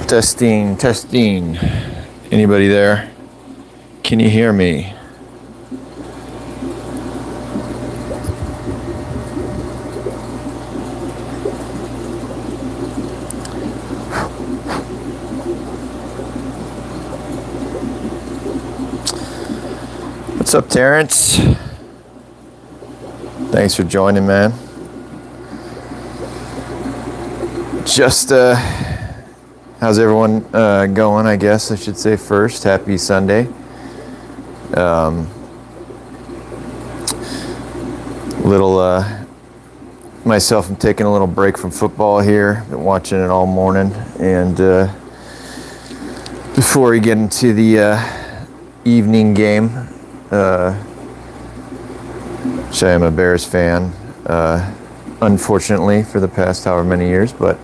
Testing, testing. Anybody there? Can you hear me? What's up, Terrence? Thanks for joining, man. Just, how's everyone going, I guess I should say first. Happy Sunday. Myself, I'm taking a little break from football here. Been watching it all morning. And before we get into the evening game, which I am a Bears fan, unfortunately, for the past however many years, but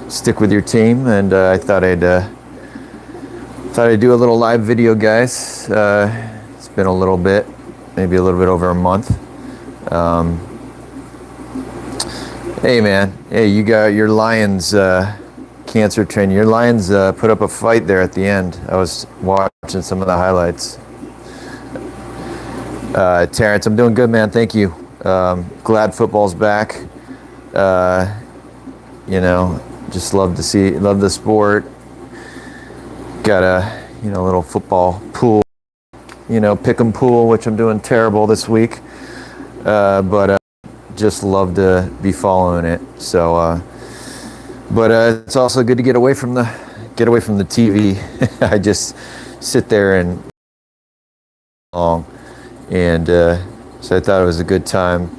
stick with your team, and I thought I'd do a little live video, guys. It's been a little bit, maybe a little bit over a month. Hey, man. Hey, you got your Lions cancer training. Your Lions put up a fight there at the end. I was watching some of the highlights. Terrence, I'm doing good, man. Thank you. Glad football's back. Just love the sport. Got a, little football pool, pick'em pool, which I'm doing terrible this week. But just love to be following it. So, but it's also good to get away from the TV. I just sit there and long, and so I thought it was a good time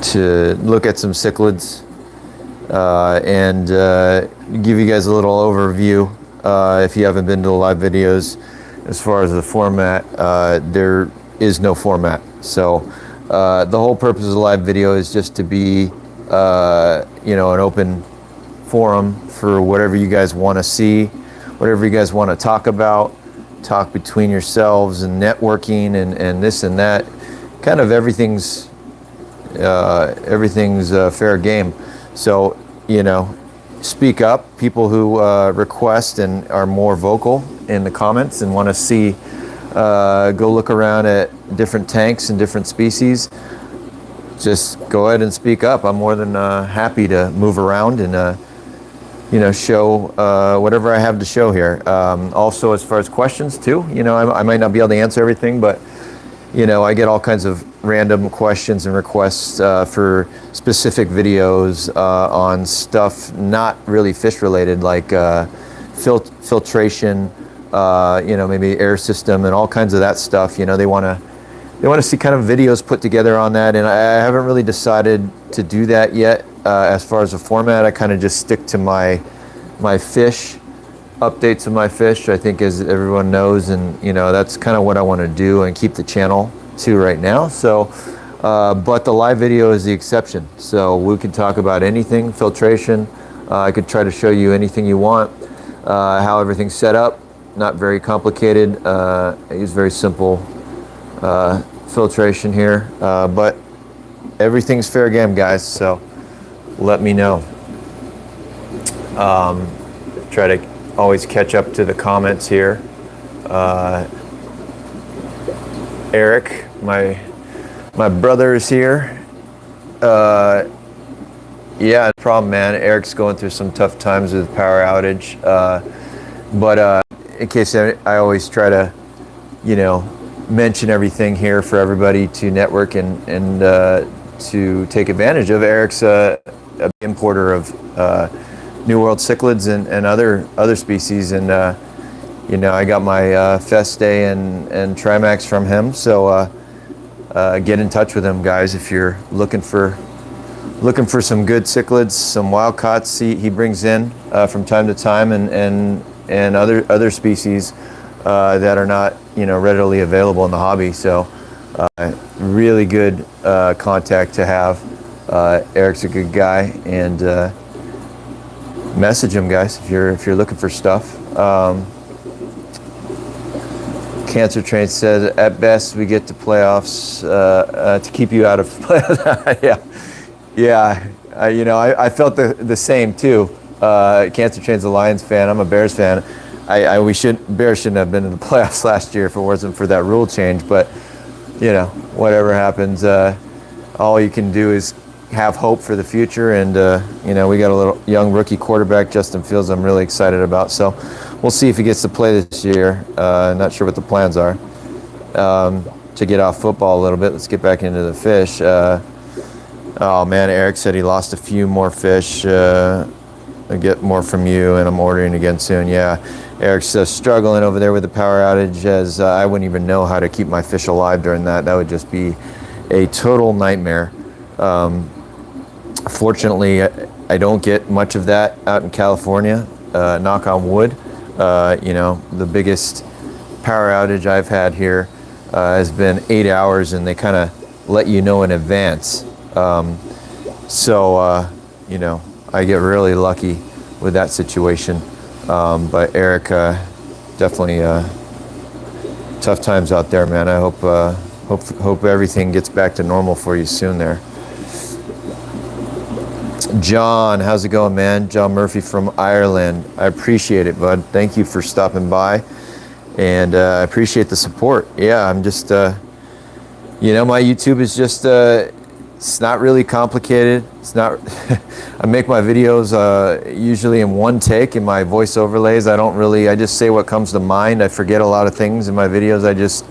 to look at some cichlids and give you guys a little overview. If you haven't been to the live videos, as far as the format, there is no format. So the whole purpose of the live video is just to be an open forum for whatever you guys want to see, whatever you guys want to talk about, talk between yourselves and networking and this and that. Kind of everything's fair game. So, speak up. People who request and are more vocal in the comments and want to see, go look around at different tanks and different species, just go ahead and speak up. I'm more than happy to move around and, show whatever I have to show here. Also, as far as questions too, I might not be able to answer everything, but I get all kinds of random questions and requests for specific videos on stuff not really fish related, like filtration, maybe air system and all kinds of that stuff. They want to see kind of videos put together on that, and I haven't really decided to do that yet. As far as the format, I kind of just stick to my fish updates of my fish, I think, as everyone knows, and that's kind of what I want to do and keep the channel to right now. So but the live video is the exception, so we can talk about anything. Filtration, I could try to show you anything you want, how everything's set up. Not very complicated. I use very simple filtration here, but everything's fair game, guys, so let me know. Try to always catch up to the comments here. Eric, my brother, is here. Yeah, no problem, man. Eric's going through some tough times with power outage. But in case I always try to, you know, mention everything here for everybody to network and to take advantage of. Eric's a importer of New World cichlids and other species, and you know, I got my Festae and Trimacs from him. So get in touch with him, guys, if you're looking for some good cichlids, some wild caughts he brings in from time to time, and other species that are not, you know, readily available in the hobby. So really good contact to have. Eric's a good guy, and message him, guys, if you're looking for stuff. Cancer Train said, at best we get to playoffs to keep you out of playoffs. Yeah. You know, I felt the same too. Cancer Train's a Lions fan. I'm a Bears fan. Bears shouldn't have been in the playoffs last year if it wasn't for that rule change. But you know, whatever happens, all you can do is have hope for the future. And you know, we got a little young rookie quarterback, Justin Fields, I'm really excited about. So we'll see if he gets to play this year. Not sure what the plans are. To get off football a little bit, let's get back into the fish. Oh man, Eric said he lost a few more fish. I get more from you, and I'm ordering again soon. Yeah, Eric's struggling over there with the power outage, as I wouldn't even know how to keep my fish alive during that. That would just be a total nightmare. Fortunately, I don't get much of that out in California. Knock on wood. You know, the biggest power outage I've had here has been 8 hours, and they kind of let you know in advance. So you know, I get really lucky with that situation. But Eric, definitely tough times out there, man. I hope everything gets back to normal for you soon there. John, how's it going, man? John Murphy from Ireland. I appreciate it, bud. Thank you for stopping by, and I appreciate the support. Yeah, I'm just, you know, my YouTube is just, it's not really complicated. It's not, I make my videos usually in one take in my voice overlays. I just say what comes to mind. I forget a lot of things in my videos. I just,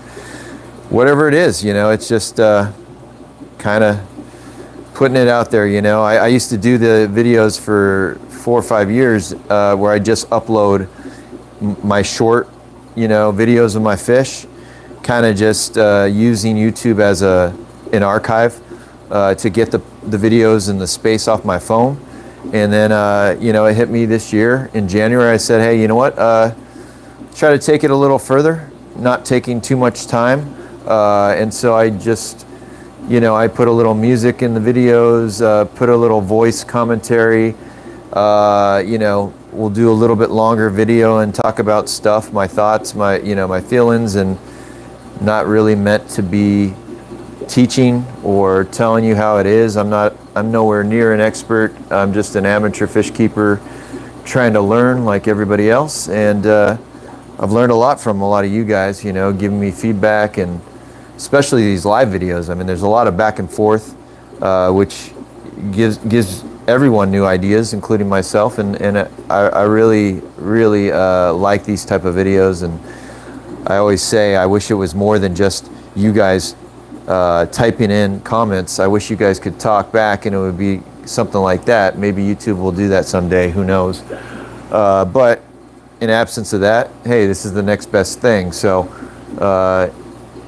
whatever it is, you know, it's just kind of putting it out there, you know. I used to do the videos for 4 or 5 years where I just upload my short, you know, videos of my fish, kind of just using YouTube as an archive to get the videos and the space off my phone. And then, you know, it hit me this year in January. I said, hey, you know what? Try to take it a little further, not taking too much time. And so I just, you know, I put a little music in the videos, put a little voice commentary. You know, we'll do a little bit longer video and talk about stuff, my thoughts, my feelings, and not really meant to be teaching or telling you how it is. I'm nowhere near an expert. I'm just an amateur fish keeper trying to learn like everybody else. And I've learned a lot from a lot of you guys, you know, giving me feedback, and especially these live videos. I mean, there's a lot of back and forth, which gives everyone new ideas, including myself. And I really like these type of videos. And I always say, I wish it was more than just you guys typing in comments. I wish you guys could talk back, and it would be something like that. Maybe YouTube will do that someday, who knows. But in absence of that, hey, this is the next best thing. So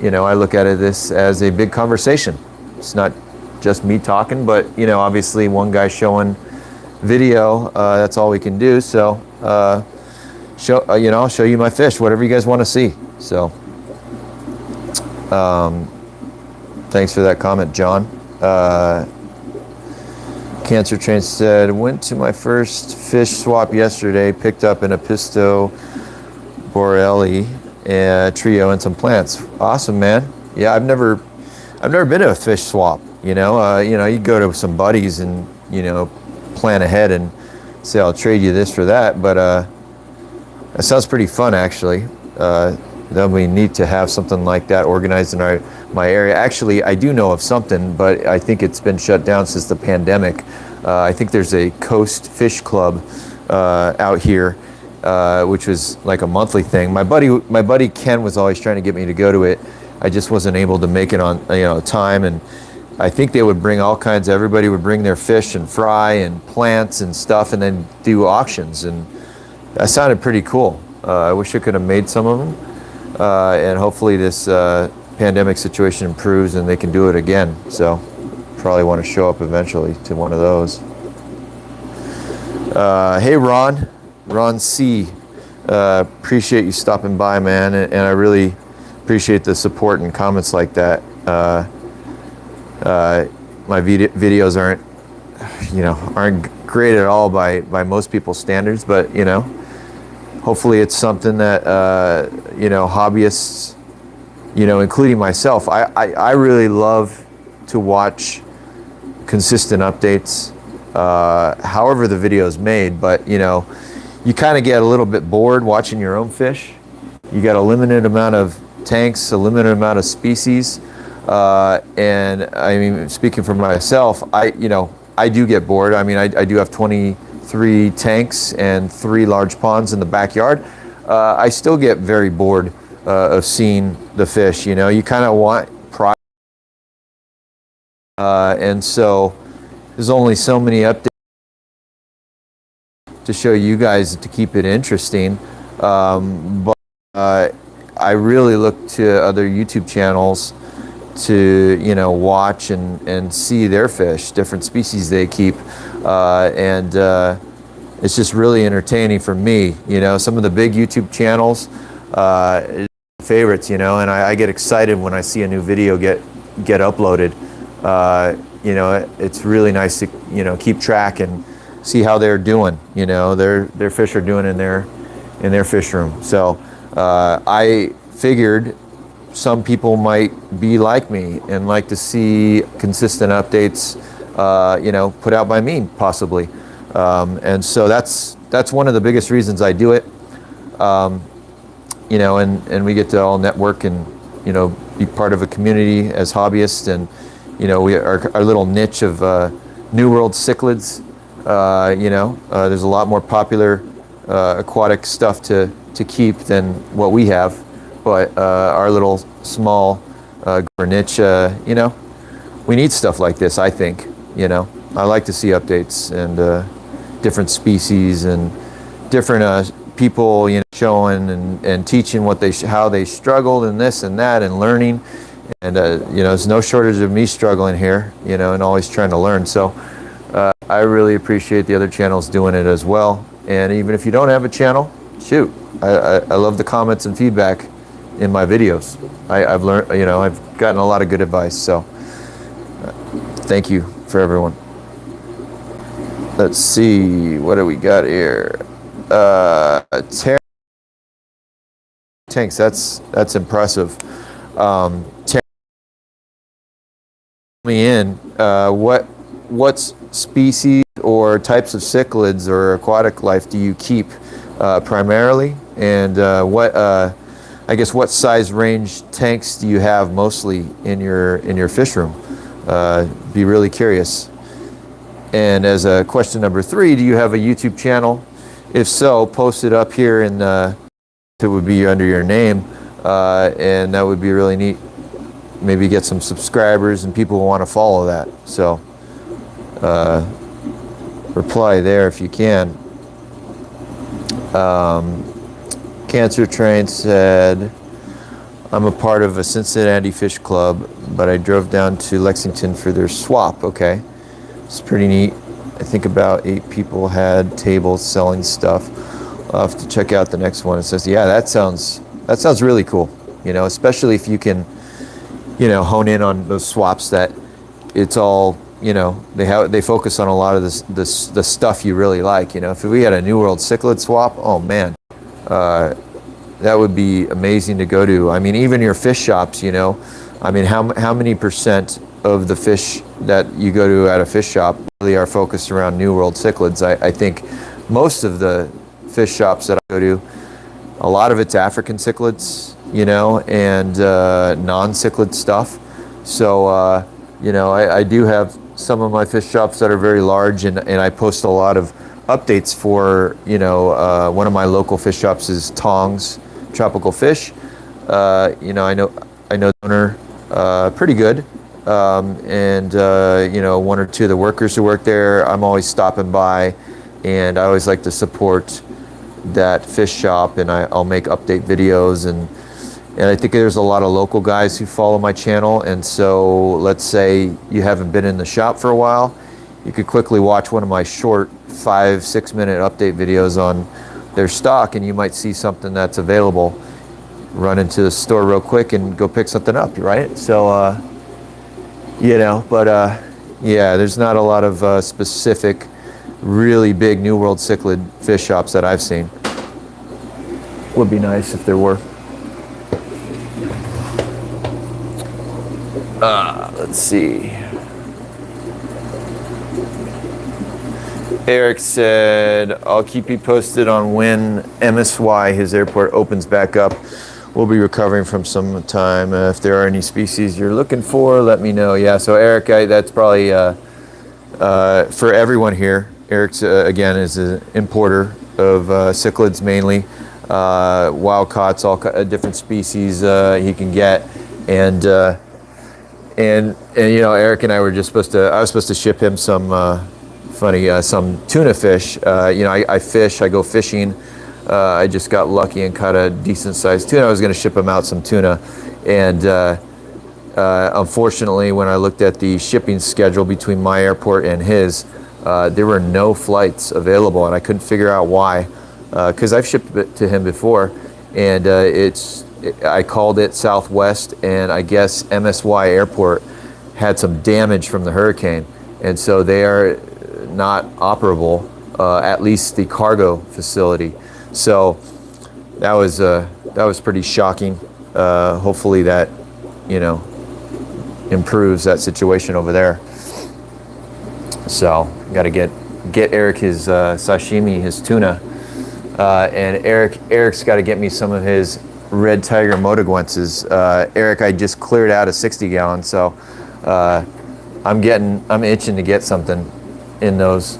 you know, I look at this as a big conversation. It's not just me talking, but you know, obviously one guy showing video, that's all we can do. So you know, I'll show you my fish, whatever you guys want to see. So thanks for that comment, John. Cancer Train said, went to my first fish swap yesterday, picked up an Episto Borelli trio and some plants. Awesome, man. Yeah, I've never been to a fish swap. You know, you go to some buddies and, you know, plan ahead and say, I'll trade you this for that. But that sounds pretty fun, actually. that would be neat to have something like that organized in my area. Actually, I do know of something, but I think it's been shut down since the pandemic. I think there's a Coast Fish Club out here, which was like a monthly thing. My buddy Ken was always trying to get me to go to it. I just wasn't able to make it on time, and I think they would bring all kinds. Everybody would bring their fish and fry and plants and stuff, and then do auctions, and that sounded pretty cool. I wish I could have made some of them, and hopefully this pandemic situation improves and they can do it again. So probably want to show up eventually to one of those. Hey Ron C, appreciate you stopping by, man, and I really appreciate the support and comments like that. My videos aren't great at all by most people's standards, but hopefully it's something that hobbyists, including myself, I really love to watch consistent updates, however the video is made. But you kind of get a little bit bored watching your own fish. You got a limited amount of tanks, a limited amount of species, and I mean, speaking for myself, I do get bored. I mean, I do have 23 tanks and 3 large ponds in the backyard. I still get very bored of seeing the fish. You kind of want pride, and so there's only so many updates to show you guys to keep it interesting. But I really look to other YouTube channels to watch and see their fish, different species they keep, and it's just really entertaining for me. Some of the big YouTube channels, favorites, and I get excited when I see a new video get uploaded. It's really nice to keep track and see how they're doing. Their fish are doing in their fish room. So I figured some people might be like me and like to see consistent updates, put out by me possibly. And so that's one of the biggest reasons I do it. And we get to all network and, be part of a community as hobbyists. And, our little niche of New World cichlids, there's a lot more popular aquatic stuff to keep than what we have. But our little small niche, we need stuff like this, I think. I like to see updates and different species and different people, showing and teaching how they struggled and this and that and learning. And, there's no shortage of me struggling here, and always trying to learn. So I really appreciate the other channels doing it as well. And even if you don't have a channel, shoot, I love the comments and feedback in my videos. I've learned, I've gotten a lot of good advice. So thank you for everyone. Let's see, what do we got here? Tanks, that's impressive. Me in, what species or types of cichlids or aquatic life do you keep primarily, and what size range tanks do you have mostly in your fish room? Be really curious. And as a question number 3, do you have a YouTube channel? If so, post it up here, and it would be under your name, and that would be really neat. Maybe get some subscribers and people who want to follow that. So reply there if you can. Cancer Train said, I'm a part of a Cincinnati Fish Club, but I drove down to Lexington for their swap. Okay, it's pretty neat. I think about 8 people had tables selling stuff. I'll have to check out the next one. It says, yeah, that sounds really cool. Especially if you can, hone in on those swaps that it's all, they focus on a lot of the stuff you really like. If we had a New World cichlid swap, oh man, that would be amazing to go to. I mean, even your fish shops, I mean, how many percent of the fish that you go to at a fish shop really are focused around New World cichlids? I think most of the fish shops that I go to, a lot of it's African cichlids, you know, and non-cichlid stuff. So, you know, I do have some of my fish shops that are very large, and I post a lot of updates for, you know, one of my local fish shops is Tongs Tropical Fish. You know, I know the owner pretty good, and you know, one or two of the workers who work there, I'm always stopping by, and I always like to support that fish shop, and I'll make update videos, and I think there's a lot of local guys who follow my channel, and so let's say you haven't been in the shop for a while, you could quickly watch one of my short 5-6 minute update videos on their stock, and you might see something that's available. Run into the store real quick and go pick something up, right? So, you know, but yeah, there's not a lot of specific, really big New World cichlid fish shops that I've seen. Would be nice if there were. Let's see. Eric said, I'll keep you posted on when MSY, his airport, opens back up. We'll be recovering from some time. If there are any species you're looking for, let me know. Yeah, so Eric, that's probably for everyone here. Eric's, again, is an importer of cichlids mainly. Wild caughts, all different species he can get. And you know, Eric and I were just I was supposed to ship him some some tuna fish. You know, I fish, I go fishing. I just got lucky and caught a decent sized tuna. I was going to ship him out some tuna, and unfortunately, when I looked at the shipping schedule between my airport and his, there were no flights available, and I couldn't figure out why. Because I've shipped it to him before, and I called it Southwest, and I guess MSY Airport had some damage from the hurricane, and so they are not operable, at least the cargo facility. So that was pretty shocking. Hopefully that, you know, improves that situation over there. So got to get Eric his sashimi, his tuna, and Eric's got to get me some of his red tiger motaguenses. Eric, I just cleared out a 60 gallon, so I'm itching to get something in those.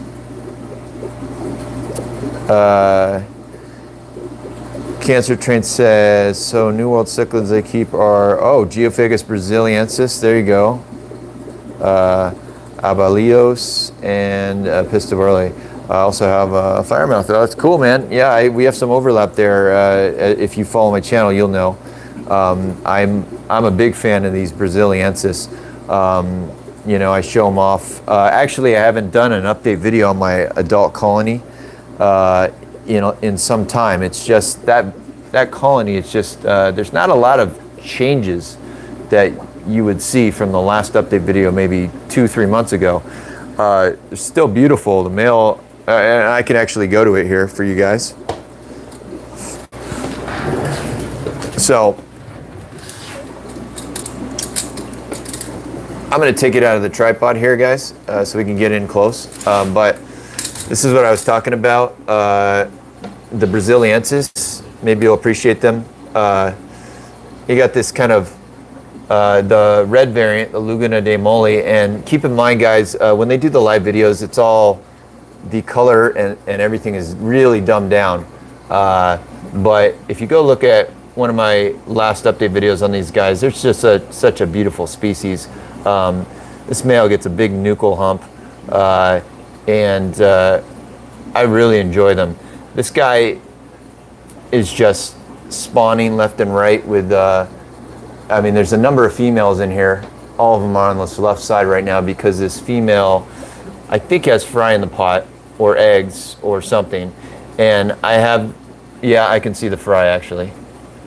Cancer Train says, so New World cichlids they keep are, Geophagus brasiliensis, there you go. Abalios and Pistavarli. I also have a firemouth. Oh, that's cool, man. Yeah, we have some overlap there. If you follow my channel, you'll know. I'm a big fan of these brasiliensis. You know, I show them off. Actually, I haven't done an update video on my adult colony, you know, in some time. It's just that colony. It's just there's not a lot of changes that you would see from the last update video, maybe 2-3 months ago. It's still beautiful. The male, and I can actually go to it here for you guys. So I'm going to take it out of the tripod here, guys, so we can get in close. But this is what I was talking about. The brasiliensis, maybe you'll appreciate them. You got this kind of the red variant, the Laguna de Mole, and keep in mind, guys, when they do the live videos, it's all the color and everything is really dumbed down. But if you go look at one of my last update videos on these guys, there's just such a beautiful species. This male gets a big nuchal hump, and I really enjoy them. This guy is just spawning left and right with, I mean, there's a number of females in here. All of them are on this left side right now because this female, I think, has fry in the pot or eggs or something. And I have, yeah, I can see the fry actually.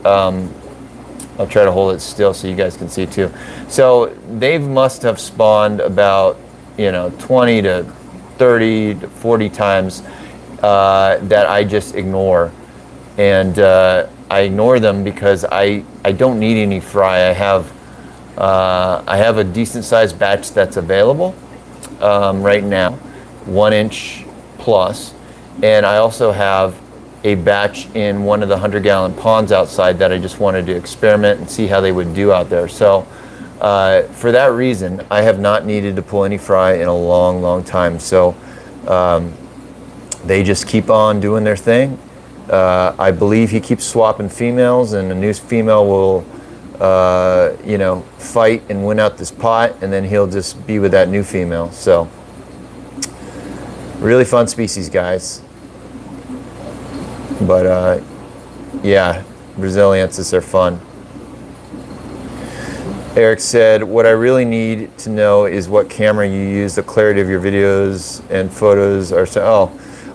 I'll try to hold it still so you guys can see too. So they must have spawned about, you know, 20 to 30 to 40 times that I just ignore. And I ignore them because I don't need any fry. I have a decent sized batch that's available right now, 1 inch plus, and I also have a batch in one of the 100-gallon ponds outside that I just wanted to experiment and see how they would do out there. So for that reason, I have not needed to pull any fry in a long, long time. So they just keep on doing their thing. I believe he keeps swapping females, and a new female will, you know, fight and win out this pot, and then he'll just be with that new female. So really fun species, guys. But yeah, Braziliensis are fun. Eric said, what I really need to know is what camera you use. The clarity of your videos and photos are so, oh,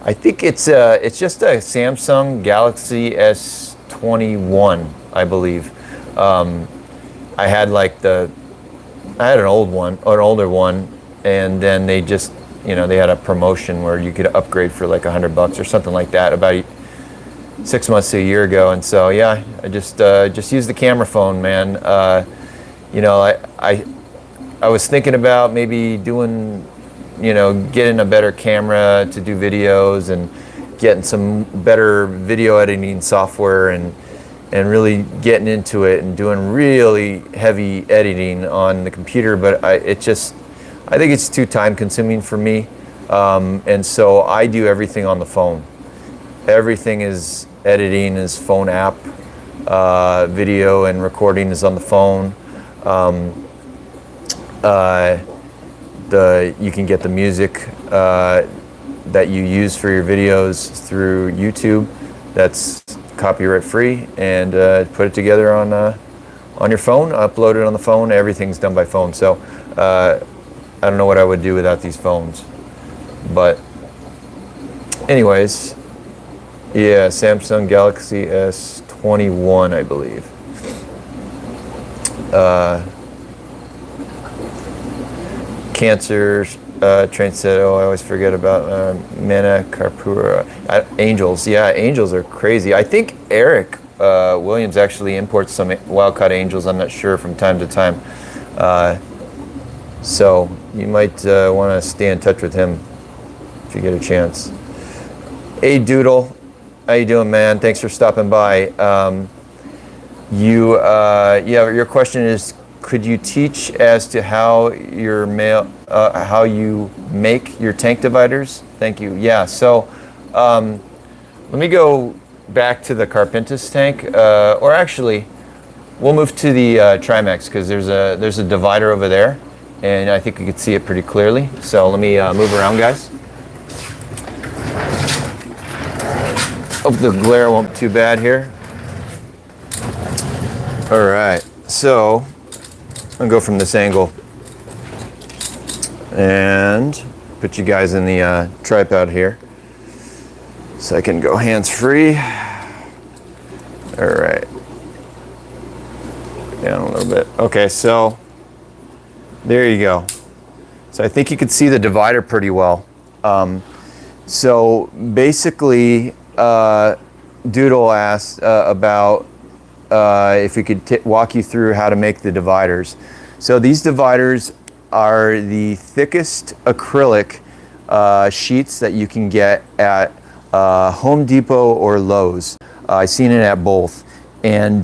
I think it's just a Samsung Galaxy S21, I believe. I had an old one, or an older one, and then they just, you know, they had a promotion where you could upgrade for like $100 or something like that about 6 months to a year ago. And so yeah, I just use the camera phone, man. You know, I was thinking about maybe doing, you know, getting a better camera to do videos and getting some better video editing software and really getting into it and doing really heavy editing on the computer. But I think it's too time consuming for me. And so I do everything on the phone. Everything is editing is phone app, video and recording is on the phone. You can get the music that you use for your videos through YouTube. That's copyright free, and put it together on your phone, upload it on the phone. Everything's done by phone. So I don't know what I would do without these phones. But anyways, yeah, Samsung Galaxy S21, I believe. Cancer, Train said, oh, I always forget about Mana Carpura. Angels, yeah, angels are crazy. I think Eric Williams actually imports some wild-caught angels, I'm not sure, from time to time. So you might want to stay in touch with him if you get a chance. Hey, Doodle, how you doing, man? Thanks for stopping by. Yeah, your question is, could you teach as to how how you make your tank dividers? Thank you. Yeah. So let me go back to the Carpintis tank, or actually, we'll move to the Trimac because there's a divider over there, and I think you can see it pretty clearly. So let me move around, guys. Hope the glare won't be too bad here. All right. So I'll go from this angle and put you guys in the tripod here so I can go hands-free. All right, down a little bit. Okay, so there you go. So I think you can see the divider pretty well. So basically, Doodle asked about if we could walk you through how to make the dividers. So these dividers are the thickest acrylic sheets that you can get at Home Depot or Lowe's. I've seen it at both. And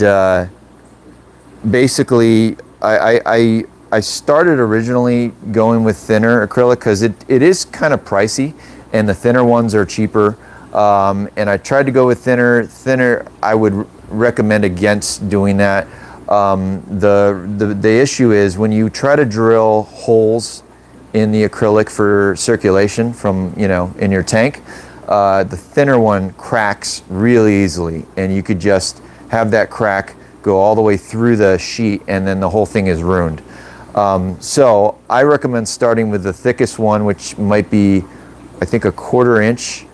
basically, I started originally going with thinner acrylic because it is kind of pricey, and the thinner ones are cheaper. And I tried to go with thinner. I would recommend against doing that. The issue is when you try to drill holes in the acrylic for circulation from, you know, in your tank, the thinner one cracks really easily, and you could just have that crack go all the way through the sheet, and then the whole thing is ruined. So I recommend starting with the thickest one, which might be, I think, a 1/4 inch.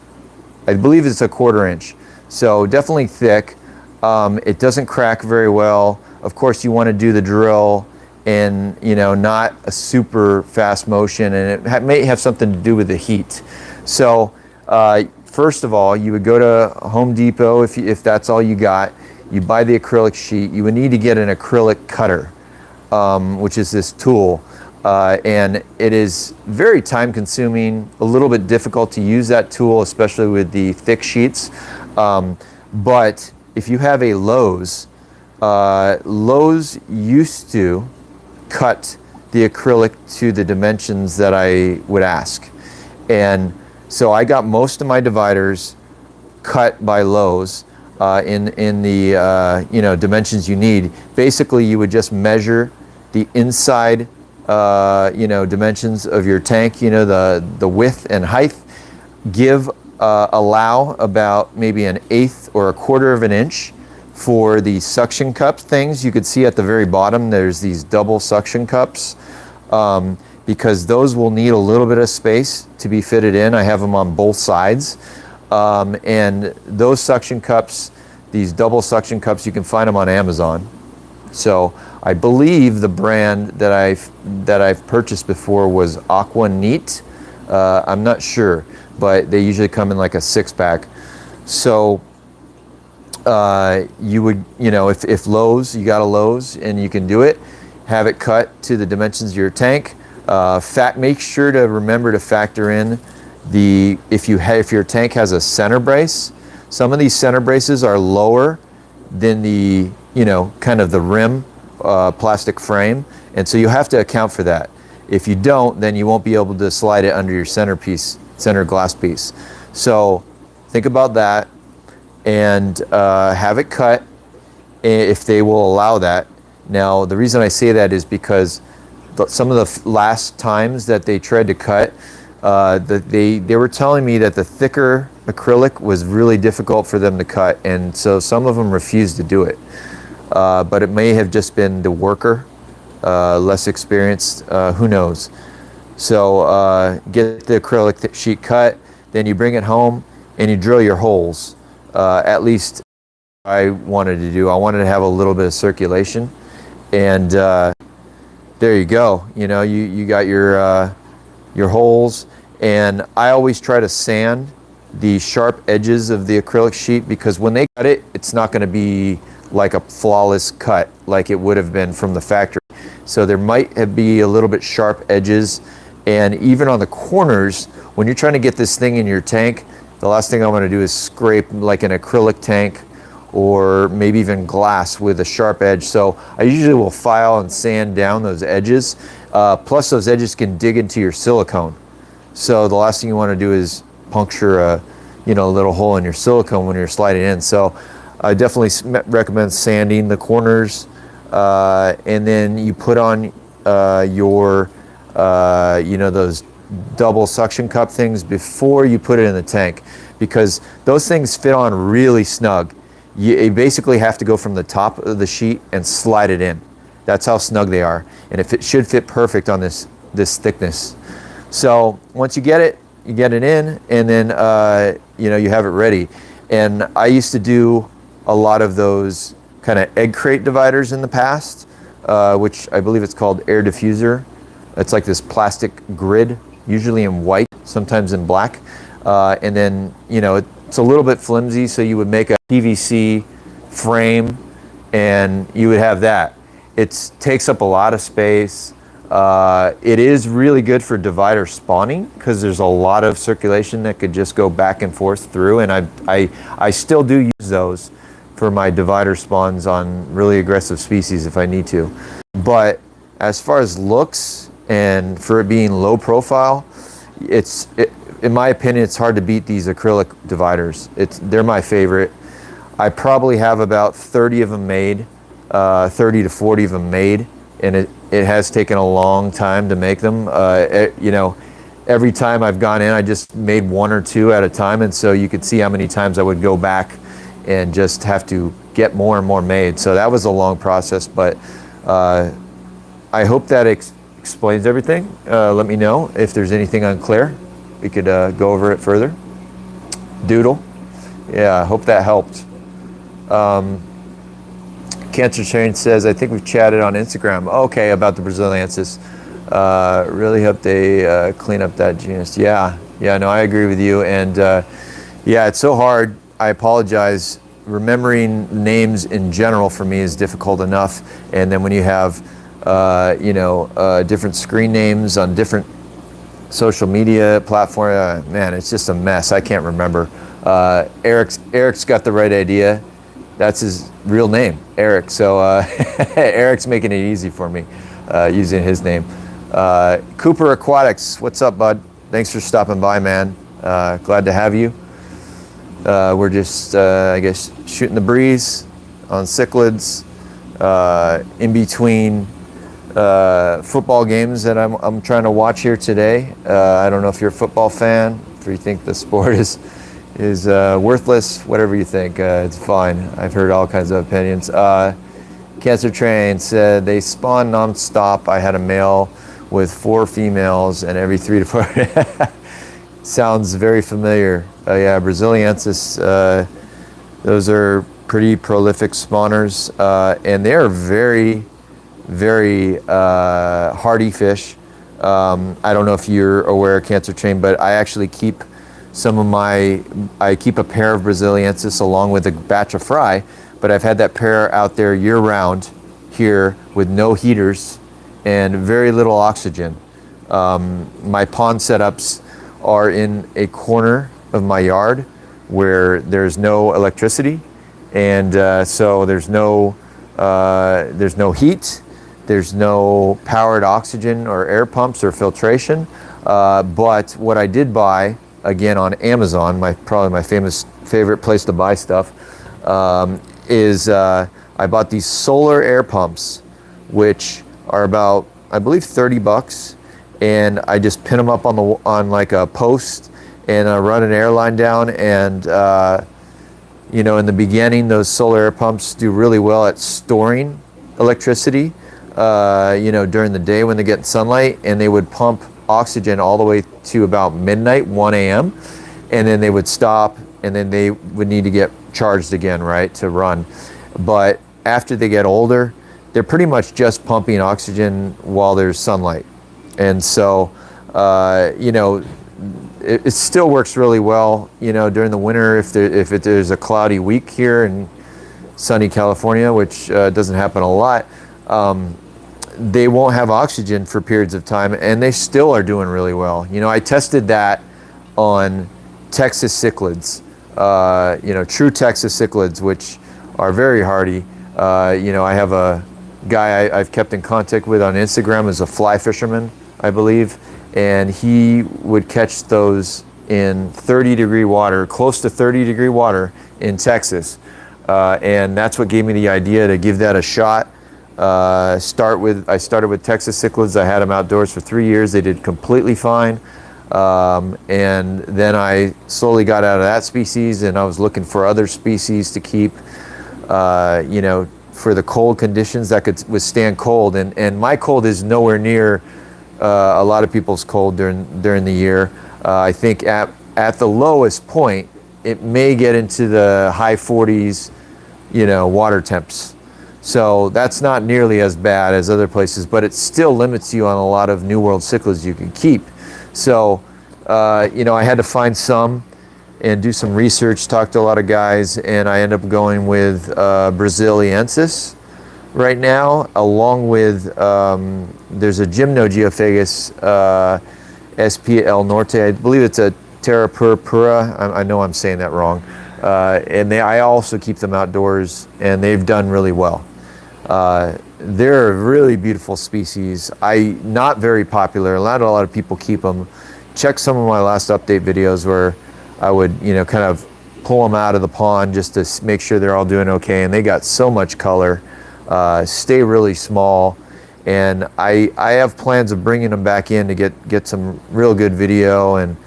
I believe it's a 1/4 inch. So definitely thick. It doesn't crack very well. Of course, you want to do the drill in, you know, not a super fast motion, and it may have something to do with the heat. So first of all, you would go to Home Depot if that's all you got. You buy the acrylic sheet. You would need to get an acrylic cutter, which is this tool. And it is very time consuming, a little bit difficult to use that tool, especially with the thick sheets. But if you have a Lowe's, Lowe's used to cut the acrylic to the dimensions that I would ask. And so I got most of my dividers cut by Lowe's in the dimensions you need. Basically, you would just measure the inside dimensions of your tank, the width and height. Allow about maybe an eighth or a quarter of an inch for the suction cup things. You could see at the very bottom there's these double suction cups, because those will need a little bit of space to be fitted in. I have them on both sides, and those suction cups, these double suction cups, you can find them on Amazon. So I believe the brand that I've purchased before was Aqua Neat. I'm not sure, but they usually come in like a 6-pack. So you would, if Lowe's, you got a Lowe's and you can do it, have it cut to the dimensions of your tank. Make sure to remember to factor in if your tank has a center brace. Some of these center braces are lower than the kind of the rim plastic frame, and so you have to account for that. If you don't, then you won't be able to slide it under your center glass piece. So think about that, and have it cut if they will allow that. Now, the reason I say that is because some of the last times that they tried to cut, they were telling me that the thicker acrylic was really difficult for them to cut, and so some of them refused to do it. But it may have just been the worker, less experienced, who knows. So get the acrylic sheet cut, then you bring it home and you drill your holes. At least I wanted to do. I wanted to have a little bit of circulation, and there you go. You got your holes, and I always try to sand the sharp edges of the acrylic sheet, because when they cut it, it's not going to be like a flawless cut like it would have been from the factory. So there might be a little bit sharp edges, and even on the corners, when you're trying to get this thing in your tank, the last thing I want to do is scrape like an acrylic tank or maybe even glass with a sharp edge. So I usually will file and sand down those edges. Plus those edges can dig into your silicone. So the last thing you want to do is puncture a little hole in your silicone when you're sliding in. So I definitely recommend sanding the corners, and then you put on those double suction cup things before you put it in the tank, because those things fit on really snug. You basically have to go from the top of the sheet and slide it in. That's how snug they are, and it should fit perfect on this thickness. So once you get it in, and then you have it ready. And I used to do a lot of those kind of egg crate dividers in the past, which I believe it's called air diffuser. It's like this plastic grid, usually in white, sometimes in black, and then it's a little bit flimsy, so you would make a PVC frame and you would have that. It takes up a lot of space. It is really good for divider spawning, because there's a lot of circulation that could just go back and forth through, and I still do use those for my divider spawns on really aggressive species if I need to. But as far as looks and for it being low profile, in my opinion, it's hard to beat these acrylic dividers. They're my favorite. I probably have about 30 of them made, 30 to 40 of them made, and it has taken a long time to make them. Every time I've gone in, I just made one or two at a time, and so you could see how many times I would go back and just have to get more and more made. So that was a long process, but I hope that explains everything. Let me know if there's anything unclear. We could go over it further. Doodle. Yeah, I hope that helped. Cancer Train says, I think we've chatted on Instagram. Okay, about the Braziliensis. Really hope they clean up that genus. Yeah, no, I agree with you. And it's so hard. I apologize. Remembering names in general for me is difficult enough. And then when you have, different screen names on different social media platform, man, it's just a mess. I can't remember. Eric's got the right idea. That's his real name, Eric. So Eric's making it easy for me using his name. Cooper Aquatics, what's up, bud? Thanks for stopping by, man. Glad to have you. We're just, I guess, shooting the breeze on Cichlids in between football games that I'm trying to watch here today. I don't know if you're a football fan, if you think the sport is worthless, whatever you think, it's fine. I've heard all kinds of opinions. Cancer Train said they spawn non-stop. I had a male with 4 females, and every 3 to 4 sounds very familiar. Yeah, Braziliensis, those are pretty prolific spawners, and they are very, very hardy fish. I don't know if you're aware of Cancer Train, but I actually keep I keep a pair of Braziliensis along with a batch of fry, but I've had that pair out there year round here with no heaters and very little oxygen. My pond setups are in a corner of my yard where there's no electricity, and so there's no heat, there's no powered oxygen or air pumps or filtration. But what I did buy, again on Amazon, probably my favorite place to buy stuff, is I bought these solar air pumps, which are about, I believe, $30, and I just pin them up on like a post, and I run an air line down, and you know, in the beginning, those solar air pumps do really well at storing electricity, you know, during the day when they get sunlight, and they would pump oxygen all the way to about midnight, 1 a.m., and then they would stop, and then they would need to get charged again, right, to run. But after they get older, they're pretty much just pumping oxygen while there's sunlight. And so, you know, it still works really well, you know, during the winter if there's a cloudy week here in sunny California, which doesn't happen a lot. They won't have oxygen for periods of time, and they still are doing really well. You know, I tested that on Texas cichlids, you know, true Texas cichlids, which are very hardy. You know, I have a guy I've kept in contact with on Instagram, is a fly fisherman, I believe, and he would catch those in 30-degree water, close to 30-degree water in Texas. And that's what gave me the idea to give that a shot. I started with Texas cichlids. I had them outdoors for 3 years. They did completely fine. And then I slowly got out of that species, and I was looking for other species to keep, you know, for the cold conditions that could withstand cold. And my cold is nowhere near a lot of people's cold during the year. I think at the lowest point, it may get into the high 40s, you know, water temps. So that's not nearly as bad as other places, but it still limits you on a lot of New World cichlids you can keep. So, you know, I had to find some and do some research, talk to a lot of guys, and I end up going with Braziliensis right now, along with, there's a Gymnogeophagus SP El Norte. I believe it's a Terra purpura. I know I'm saying that wrong. And I also keep them outdoors, and they've done really well. They're a really beautiful species. Not very popular. Not a lot of people keep them. Check some of my last update videos where I would, you know, kind of pull them out of the pond just to make sure they're all doing okay. And they got so much color, stay really small. And I have plans of bringing them back in to get some real good video and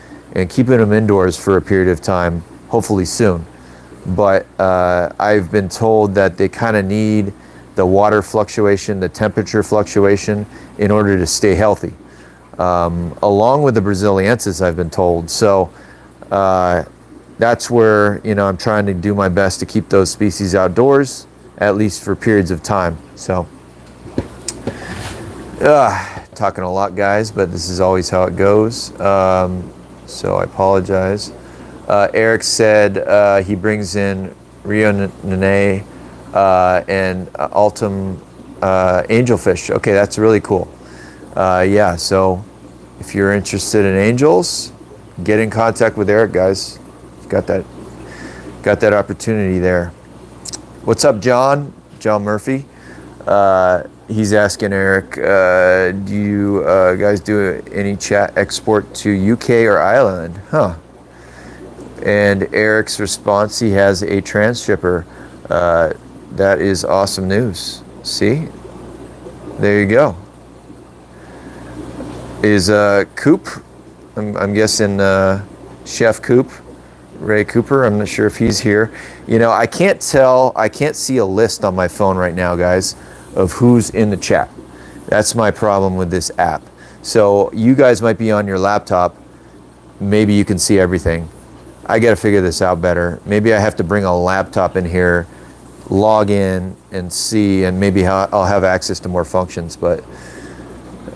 keeping them indoors for a period of time, hopefully soon. But I've been told that they kind of need the water fluctuation, the temperature fluctuation in order to stay healthy, along with the Braziliensis, I've been told. So that's where, you know, I'm trying to do my best to keep those species outdoors, at least for periods of time. So talking a lot, guys, but this is always how it goes. So I apologize. Eric said he brings in Rio Nene and Altum angelfish. Okay, that's really cool. Yeah, so if you're interested in angels, get in contact with Eric, guys. He's got that got that opportunity there. What's up, John? John Murphy. He's asking Eric, do you guys do any chat export to UK or Ireland? Huh. And Eric's response, he has a transshipper. That is awesome news. See? There you go. Is Coop, I'm guessing Chef Coop, Ray Cooper, I'm not sure if he's here. You know, I can't see a list on my phone right now, guys, of who's in the chat. That's my problem with this app. So you guys might be on your laptop. Maybe you can see everything. I got to figure this out better. Maybe I have to bring a laptop in here, log in and see, and maybe I'll have access to more functions. But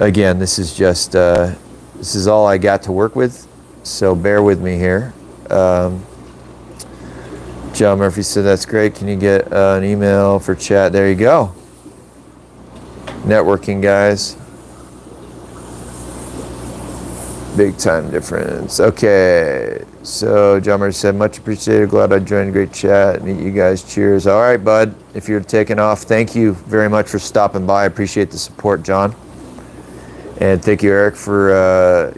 again, this is just, this is all I got to work with. So bear with me here. John Murphy said, that's great. Can you get an email for chat? There you go. Networking, guys. Big time difference. Okay. So John Murphy said, much appreciated. Glad I joined. Great chat. Meet you guys. Cheers. All right, bud. If you're taking off, thank you very much for stopping by. I appreciate the support, John. And thank you, Eric, for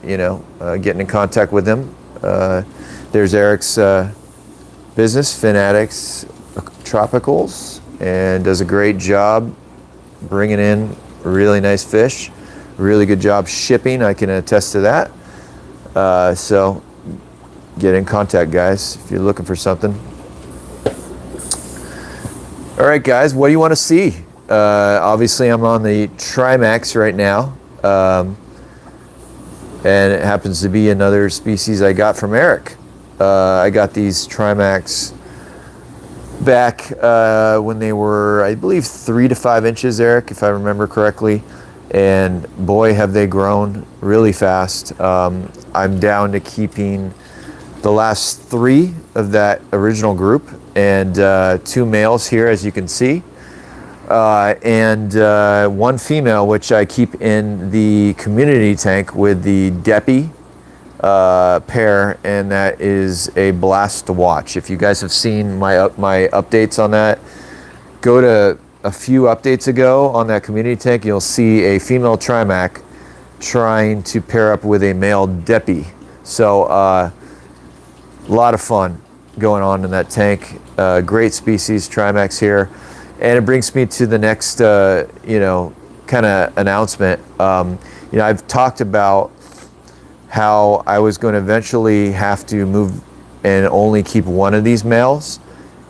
getting in contact with him. There's Eric's business, Fanatics Tropicals, and does a great job bringing in really nice fish. Really good job shipping. I can attest to that. So get in contact, guys, if you're looking for something. All right, guys, what do you want to see? Obviously, I'm on the Trimacs right now. And it happens to be another species I got from Eric. I got these Trimacs back when they were, I believe, 3 to 5 inches, Eric, if I remember correctly. And boy, have they grown really fast. I'm down to keeping the last 3 of that original group and 2 males here, as you can see. And 1 female, which I keep in the community tank with the Deppy pair, and that is a blast to watch. If you guys have seen my updates on that, go to a few updates ago on that community tank. You'll see a female Trimac trying to pair up with a male Deppy. So a lot of fun going on in that tank. Great species, Trimacs here. And it brings me to the next, kind of announcement. I've talked about how I was going to eventually have to move and only keep 1 of these males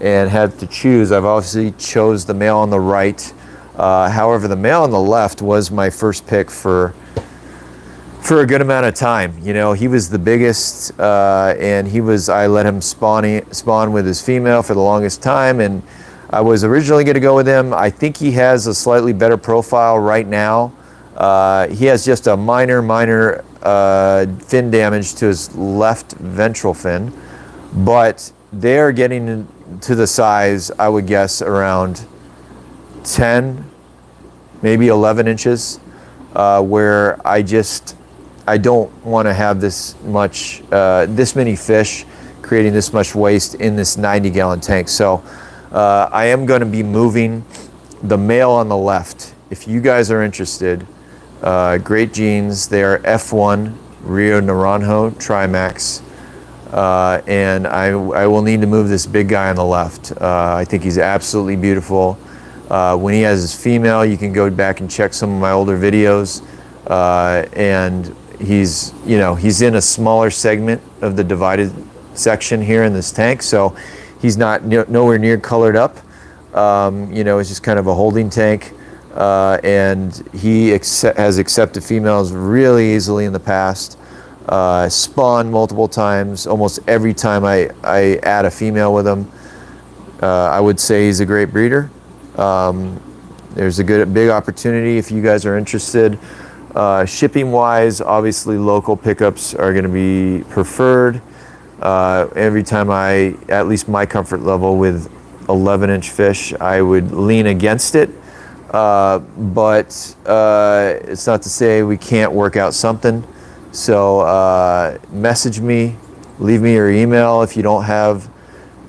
and had to choose. I've obviously chose the male on the right. However, the male on the left was my first pick for a good amount of time. You know, he was the biggest, and I let him spawn with his female for the longest time, and I was originally going to go with him. I think he has a slightly better profile right now. He has just a minor fin damage to his left ventral fin, but they are getting to the size, I would guess, around 10, maybe 11 inches, where I don't want to have this many fish creating this much waste in this 90-gallon tank. So I am going to be moving the male on the left. If you guys are interested, great genes. They are F1 Rio Naranjo Trimacs. And I will need to move this big guy on the left. I think he's absolutely beautiful. When he has his female, you can go back and check some of my older videos. And he's in a smaller segment of the divided section here in this tank. So he's not nowhere near colored up. It's just kind of a holding tank. And he has accepted females really easily in the past. Spawned multiple times. Almost every time I add a female with him, I would say he's a great breeder. There's a big opportunity if you guys are interested. Shipping wise, obviously local pickups are going to be preferred. Every time at least my comfort level with 11-inch fish, I would lean against it. But it's not to say we can't work out something. So message me, leave me your email if you don't have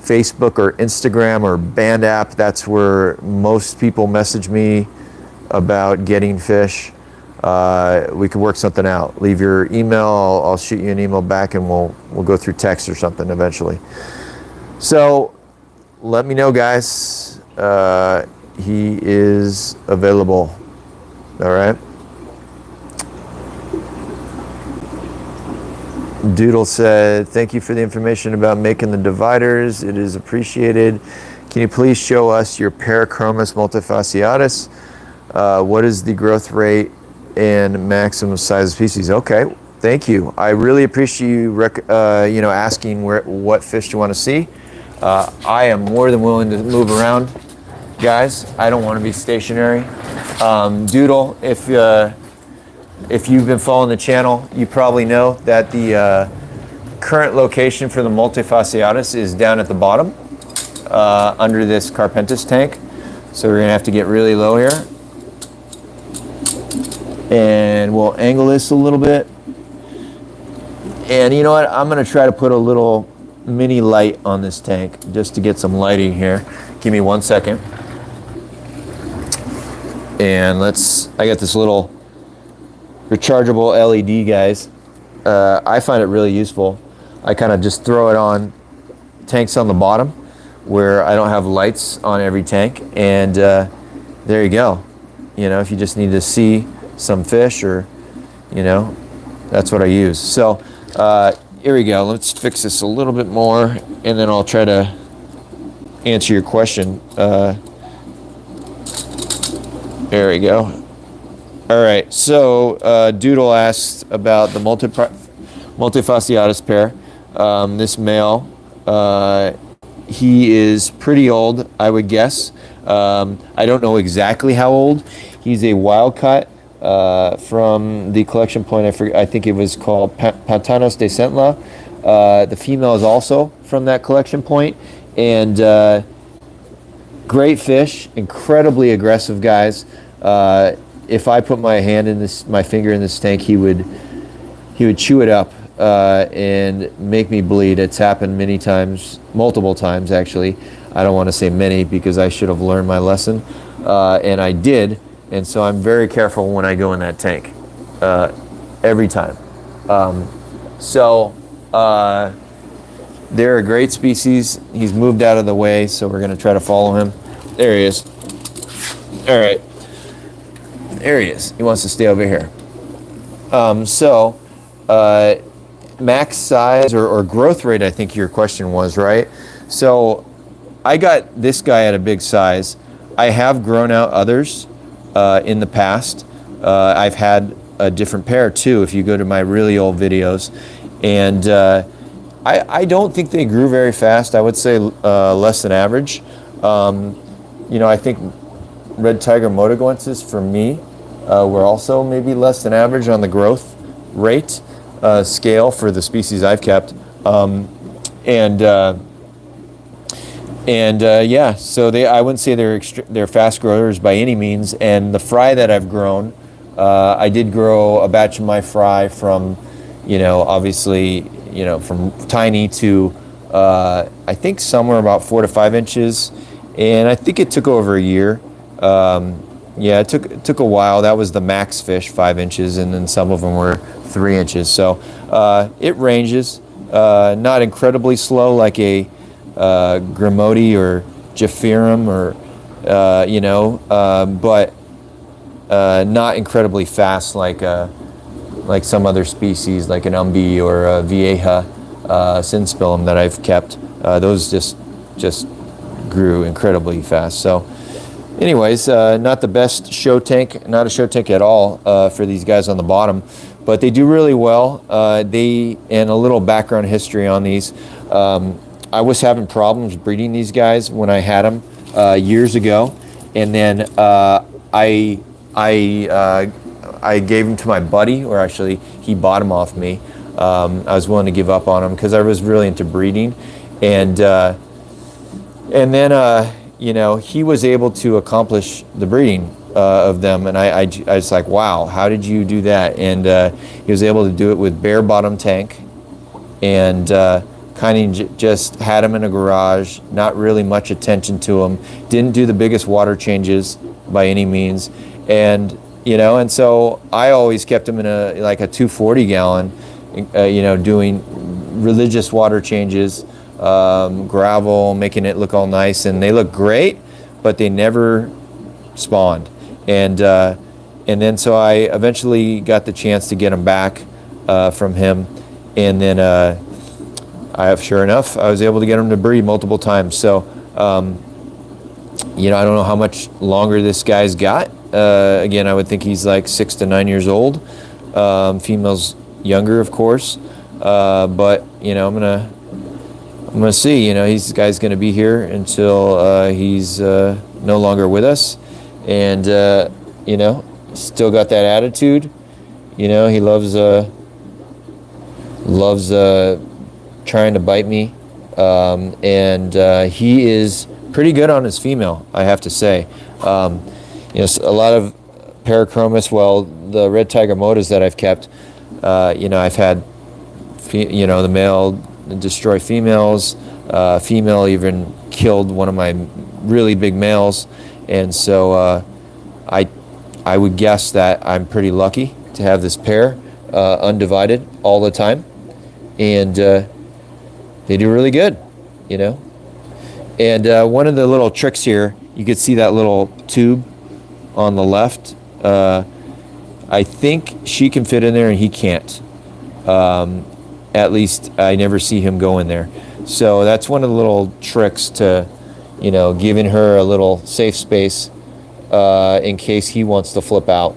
Facebook or Instagram or Band app. That's where most people message me about getting fish. We can work something out. Leave your email. I'll shoot you an email back, and we'll go through text or something eventually. So let me know, guys. He is available. All right. Doodle said, thank you for the information about making the dividers. It is appreciated. Can you please show us your Parachromis multifasciatus? What is the growth rate and maximum size of species? Okay, thank you. I really appreciate you, asking what fish you want to see. I am more than willing to move around, guys. I don't want to be stationary. Doodle, if you've been following the channel, you probably know that the current location for the multifasciatus is down at the bottom under this Carpentis tank. So we're gonna have to get really low here. And we'll angle this a little bit. And you know what? I'm gonna try to put a little mini light on this tank just to get some lighting here. Give me 1 second. And I got this little rechargeable LED, guys. I find it really useful. I kind of just throw it on tanks on the bottom where I don't have lights on every tank, and there you go. If you just need to see some fish, or that's what I use. So here we go. Let's fix this a little bit more, and then I'll try to answer your question. There we go. All right, so Doodle asked about the multifasciatus pair. This male, he is pretty old, I would guess. I don't know exactly how old. He's a wild caught from the collection point. I think it was called Pantanos de Centla. The female is also from that collection point, and great fish, incredibly aggressive, guys. If I put my finger in this tank, he would chew it up and make me bleed. It's happened many times, multiple times actually. I don't want to say many because I should have learned my lesson, and I did. And so I'm very careful when I go in that tank every time. They're a great species. He's moved out of the way, so we're going to try to follow him. There he is. All right. There he is. He wants to stay over here. Max size or growth rate, I think your question was, right? So I got this guy at a big size. I have grown out others in the past. I've had a different pair too, if you go to my really old videos. And I don't think they grew very fast. I would say less than average. I think Red Tiger motaguensis for me were also maybe less than average on the growth rate scale for the species I've kept. So I wouldn't say they're fast growers by any means. And the fry that I've grown, I did grow a batch of my fry from, obviously, from tiny to I think somewhere about 4 to 5 inches, and I think it took over a year. It took a while. That was the max fish, 5 inches, and then some of them were 3 inches. So it ranges, not incredibly slow like a Grimoti or Japhirum but not incredibly fast like some other species like an Umbi or a Vieja Synspilum that I've kept. Those just grew incredibly fast. So anyways, not the best show tank, not a show tank at all for these guys on the bottom, but they do really well. And a little background history on these. I was having problems breeding these guys when I had them years ago, and then I gave them to my buddy, or actually he bought them off me. I was willing to give up on them because I was really into breeding, and then he was able to accomplish the breeding of them, and I was like, wow, how did you do that? And he was able to do it with bare bottom tank and kind of just had them in a garage, not really much attention to them, didn't do the biggest water changes by any means. And, you know, and so I always kept them in a 240 gallon, you know, doing religious water changes, gravel, making it look all nice, and they look great, but they never spawned. And then so I eventually got the chance to get them back from him, and then sure enough, I was able to get them to breed multiple times. So, you know, I don't know how much longer this guy's got. Again, I would think he's like 6 to 9 years old. Female's younger, of course. But you know, I'm gonna see. You know, this guy's gonna be here until he's no longer with us, and you know, still got that attitude. You know, he loves trying to bite me, and he is pretty good on his female, I have to say. You know, a lot of Parachromis, well, the red tiger motas that I've kept, you know, I've had, you know, the male destroy females, female even killed one of my really big males, and so I would guess that I'm pretty lucky to have this pair undivided all the time, and they do really good, you know. And one of the little tricks here, you could see that little tube on the left. I think she can fit in there and he can't. At least I never see him go in there. So that's one of the little tricks to, you know, giving her a little safe space in case he wants to flip out.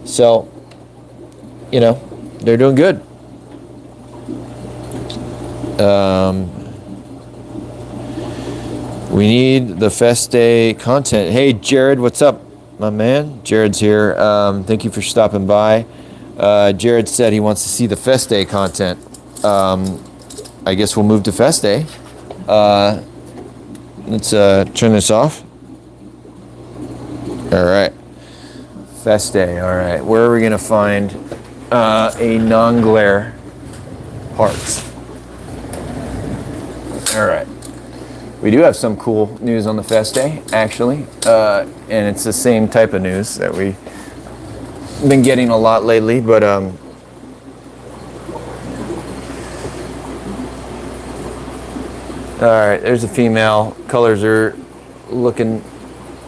So, you know, they're doing good. We need the Festae content. Hey, Jared, what's up, my man? Jared's here. Thank you for stopping by. Jared said he wants to see the Festae content. I guess we'll move to Festae. Let's turn this off. All right. Festae, all right. Where are we going to find a non-glare parts? All right. We do have some cool news on the Festae, actually, and it's the same type of news that we've been getting a lot lately, but all right, there's a female. Colors are looking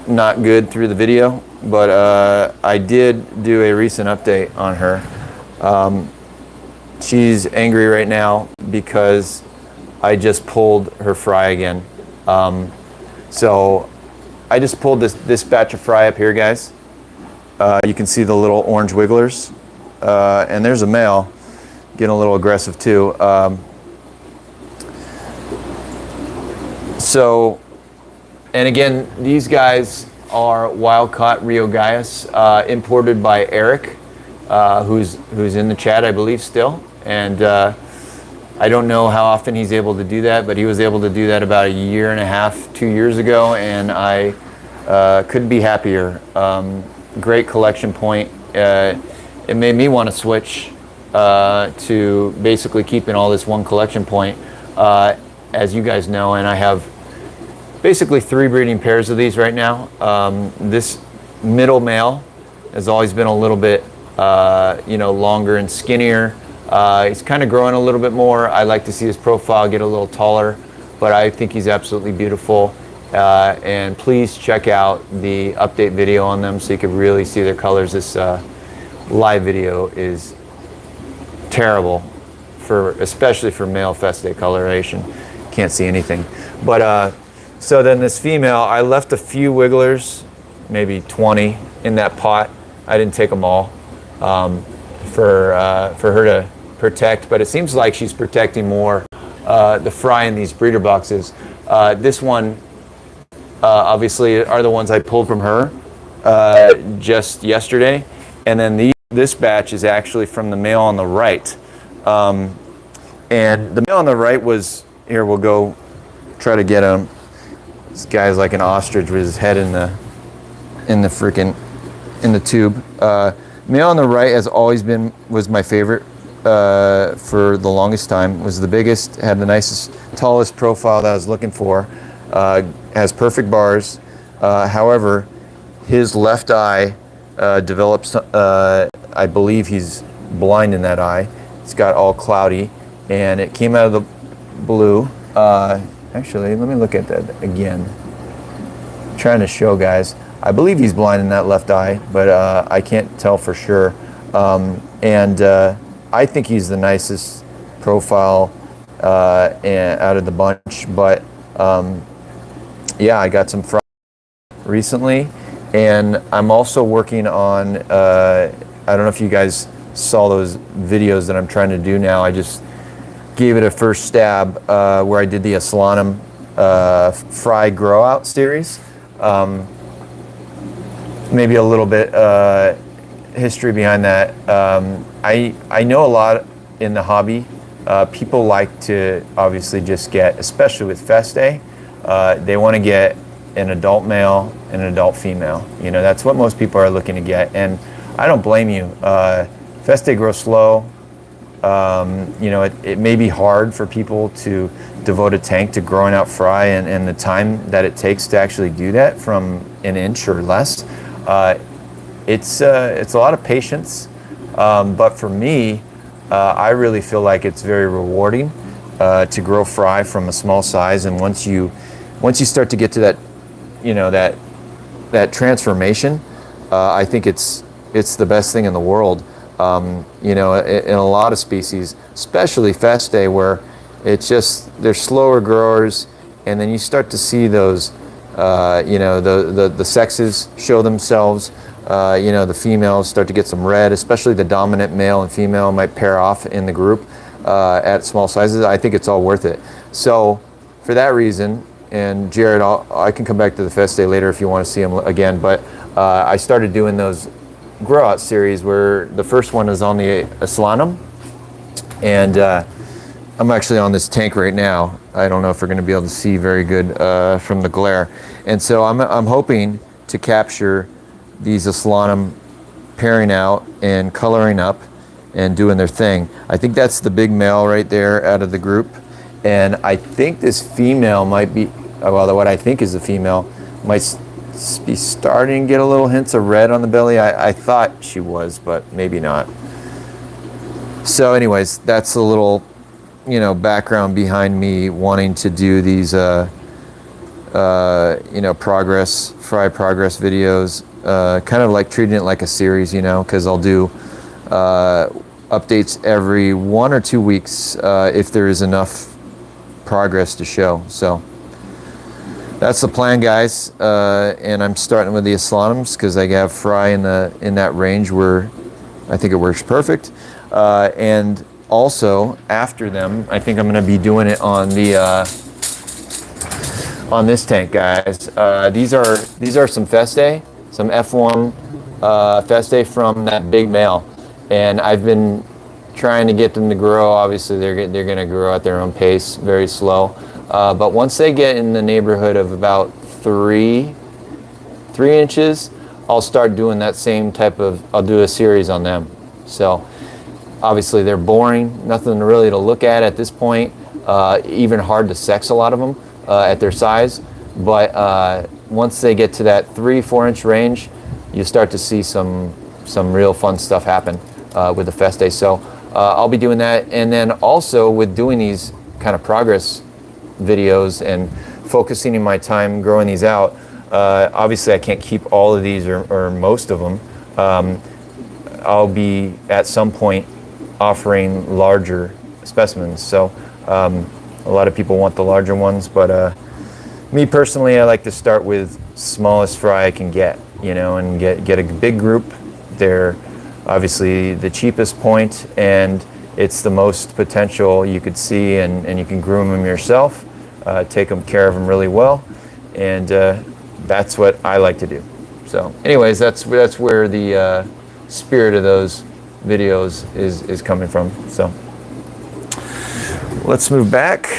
not good through the video, but I did do a recent update on her. She's angry right now because I just pulled her fry again. So I just pulled this batch of fry up here, guys. You can see the little orange wigglers, and there's a male getting a little aggressive too. So, and again, these guys are wild-caught Rio Gaius, imported by Eric, who's in the chat, I believe, still. And I don't know how often he's able to do that, but he was able to do that about 1.5 to 2 years ago, and I couldn't be happier. Great collection point. It made me want to switch to basically keeping all this one collection point, as you guys know, and I have basically 3 breeding pairs of these right now. This middle male has always been a little bit, you know, longer and skinnier. He's kind of growing a little bit more. I like to see his profile get a little taller, but I think he's absolutely beautiful. And please check out the update video on them so you can really see their colors. This live video is terrible, especially for male Festae coloration. Can't see anything. But so then this female, I left a few wigglers, maybe 20 in that pot. I didn't take them all for her to protect, but it seems like she's protecting more the fry in these breeder boxes. This one obviously are the ones I pulled from her just yesterday, and then this batch is actually from the male on the right. And the male on the right was, here, we'll go try to get him. This guy's like an ostrich with his head in the tube. Male on the right has always was my favorite for the longest time. Was the biggest, had the nicest, tallest profile that I was looking for. Has perfect bars. However, his left eye develops, I believe he's blind in that eye. It's got all cloudy, and it came out of the blue. Actually, let me look at that again. I'm trying to show guys. I believe he's blind in that left eye, but I can't tell for sure. And I think he's the nicest profile out of the bunch. But yeah, I got some fry recently, and I'm also working on. I don't know if you guys saw those videos that I'm trying to do now. I just gave it a first stab where I did the Aslanum fry grow out series. Maybe a little bit history behind that. I know a lot in the hobby. People like to obviously just get, especially with Festae, they want to get an adult male and an adult female. You know, that's what most people are looking to get, and I don't blame you. Festae grow slow. You know, it may be hard for people to devote a tank to growing out fry, and the time that it takes to actually do that from an inch or less. It's a lot of patience, but for me, I really feel like it's very rewarding to grow fry from a small size, and once you start to get to that, you know, that transformation, I think it's the best thing in the world. You know, in a lot of species, especially Festae, where it's just, they're slower growers, and then you start to see those, you know, the sexes show themselves. You know, the females start to get some red, especially the dominant male and female might pair off in the group at small sizes. I think it's all worth it. So for that reason, and Jared, I can come back to the Festae later if you want to see them again, but I started doing those grow out series where the first one is on the Aslanum, and I'm actually on this tank right now. I don't know if we're going to be able to see very good from the glare, and so I'm hoping to capture these Aslanum pairing out and coloring up and doing their thing. I think that's the big male right there out of the group, and I think this female might be, well, what I think is the female might be starting to get a little hints of red on the belly. I thought she was, but maybe not. So anyways, that's a little, you know, background behind me wanting to do these you know, fry progress videos, kind of like treating it like a series, you know, because I'll do updates every 1 or 2 weeks if there is enough progress to show. So that's the plan, guys, and I'm starting with the Aslanums because I have fry in that range where I think it works perfect, and also after them, I think I'm going to be doing it on the on this tank, guys. These are some Festae, some F1 Festae from that big male, and I've been trying to get them to grow. Obviously, they're going to grow at their own pace, very slow. But once they get in the neighborhood of about 3 inches, I'll start doing that same type of, I'll do a series on them. So obviously they're boring, nothing really to look at this point, even hard to sex a lot of them at their size. But once they get to that 3-4 inch range, you start to see some real fun stuff happen with the Festae. So I'll be doing that. And then also with doing these kind of progress videos and focusing in my time growing these out, obviously I can't keep all of these or most of them. I'll be at some point offering larger specimens, so a lot of people want the larger ones, but me personally, I like to start with smallest fry I can get, you know, and get a big group. They're obviously the cheapest point, and it's the most potential you could see, and you can groom them yourself, take care of them really well, and that's what I like to do. So anyways, that's where the spirit of those videos is coming from. So let's move back.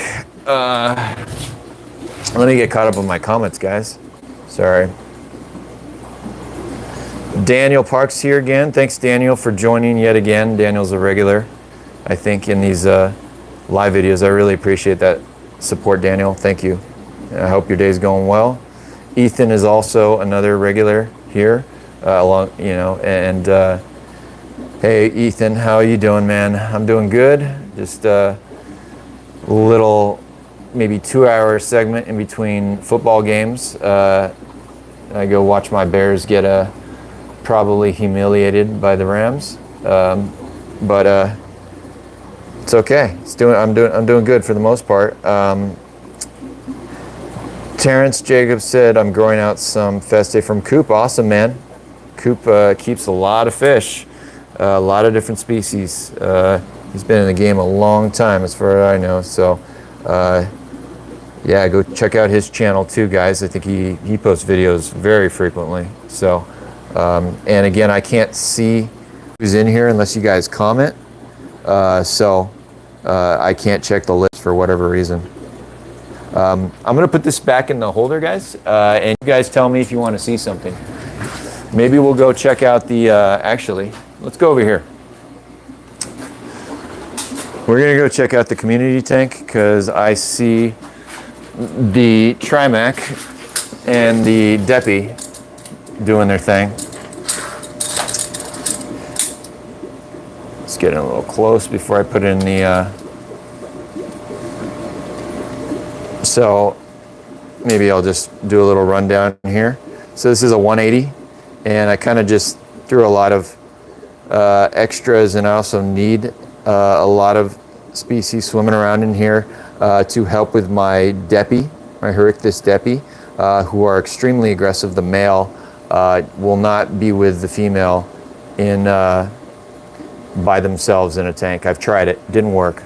Let me get caught up with my comments, guys. Sorry. Daniel Parks here again. Thanks, Daniel, for joining yet again. Daniel's a regular. I think, in these live videos. I really appreciate that support, Daniel. Thank you. I hope your day's going well. Ethan is also another regular here, along, you know, and hey, Ethan, how are you doing, man? I'm doing good. Just a little, maybe 2-hour segment in between football games. I go watch my Bears get probably humiliated by the Rams, but it's okay. I'm doing good for the most part. Terrence Jacobs said, I'm growing out some Festae from Coop. Awesome, man. Coop keeps a lot of fish, a lot of different species. He's been in the game a long time, as far as I know. So, yeah, go check out his channel too, guys. I think he posts videos very frequently. So, and again, I can't see who's in here unless you guys comment. So I can't check the list for whatever reason. I'm going to put this back in the holder, guys, and you guys tell me if you want to see something. Maybe we'll go check out the, actually, let's go over here. We're going to go check out the community tank because I see the Trimac and the Deppy doing their thing. Let's get in a little close before I put in the, so maybe I'll just do a little rundown here. So this is a 180, and I kind of just threw a lot of extras, and I also need a lot of species swimming around in here to help with my Deppy, my Herichthys Deppy, who are extremely aggressive. The male will not be with the female in by themselves in a tank. I've tried it, didn't work.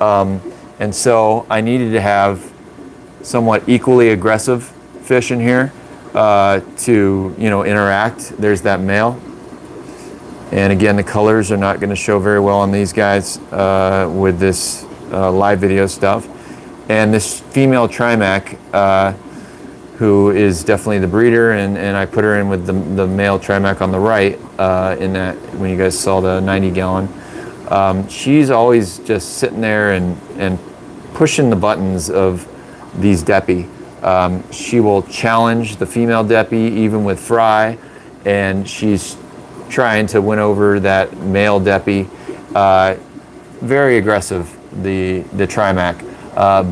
And so I needed to have somewhat equally aggressive fish in here to, you know, interact. There's that male. And again, the colors are not going to show very well on these guys with this live video stuff. And this female Trimac, who is definitely the breeder, and I put her in with the male Trimac on the right in that, when you guys saw the 90-gallon. She's always just sitting there and pushing the buttons of these Deppy. She will challenge the female Deppy even with fry, and she's trying to win over that male Deppy. Very aggressive, the Trimac,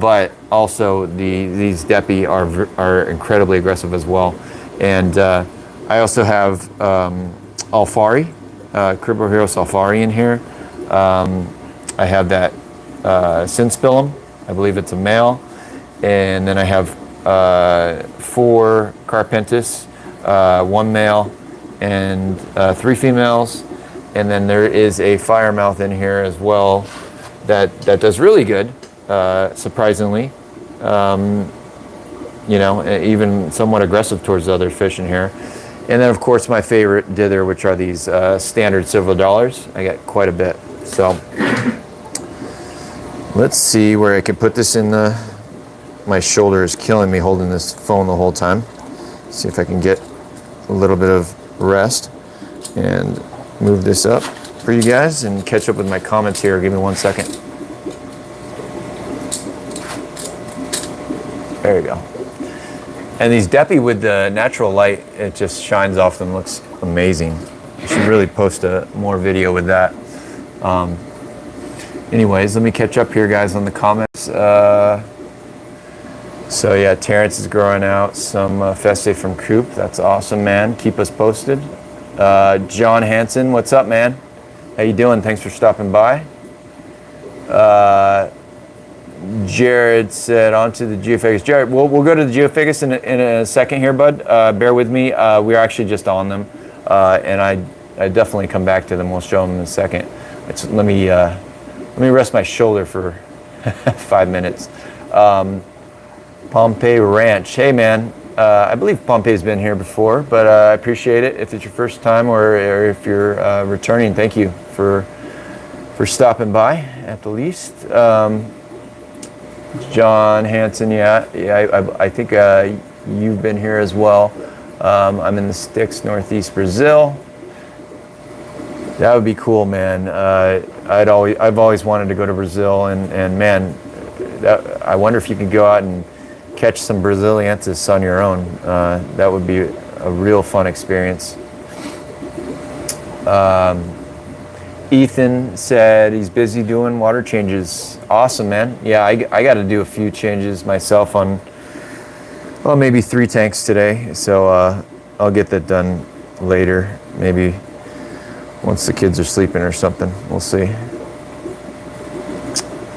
but also these Deppy are incredibly aggressive as well. And I also have Alfari, Criboheros alfari in here. I have that Synspillum, I believe it's a male. And then I have 4 Carpentis, 1 male and 3 females. And then there is a firemouth in here as well that does really good, surprisingly. You know, even somewhat aggressive towards the other fish in here. And then, of course, my favorite dither, which are these standard silver dollars. I got quite a bit. So let's see where I can put this in the... My shoulder is killing me holding this phone the whole time. See if I can get a little bit of rest and move this up for you guys and catch up with my comments here. Give me 1 second. There you go. And these Deppy with the natural light, it just shines off them. Looks amazing. I should really post more video with that. Anyways, let me catch up here, guys, on the comments. So yeah, Terrence is growing out some Festae from Coop. That's awesome, man. Keep us posted. John Hansen, what's up, man? How you doing? Thanks for stopping by. Jared said, on to the Geophagus. Jared, we'll go to the Geophagus in a second here, bud. Bear with me. We are actually just on them, and I definitely come back to them. We'll show them in a second. Let me rest my shoulder for 5 minutes. Pompeii Ranch. Hey, man. I believe Pompeii's been here before, but I appreciate it. If it's your first time or if you're returning, thank you for stopping by at the least. John Hansen, I think you've been here as well. I'm in the sticks, northeast Brazil. That would be cool, man. I've always wanted to go to Brazil, and man, I wonder if you could go out and catch some Braziliensis on your own. That would be a real fun experience. Ethan said he's busy doing water changes. Awesome, man. Yeah, I got to do a few changes myself on, well, maybe 3 tanks today. So I'll get that done later, maybe once the kids are sleeping or something. We'll see.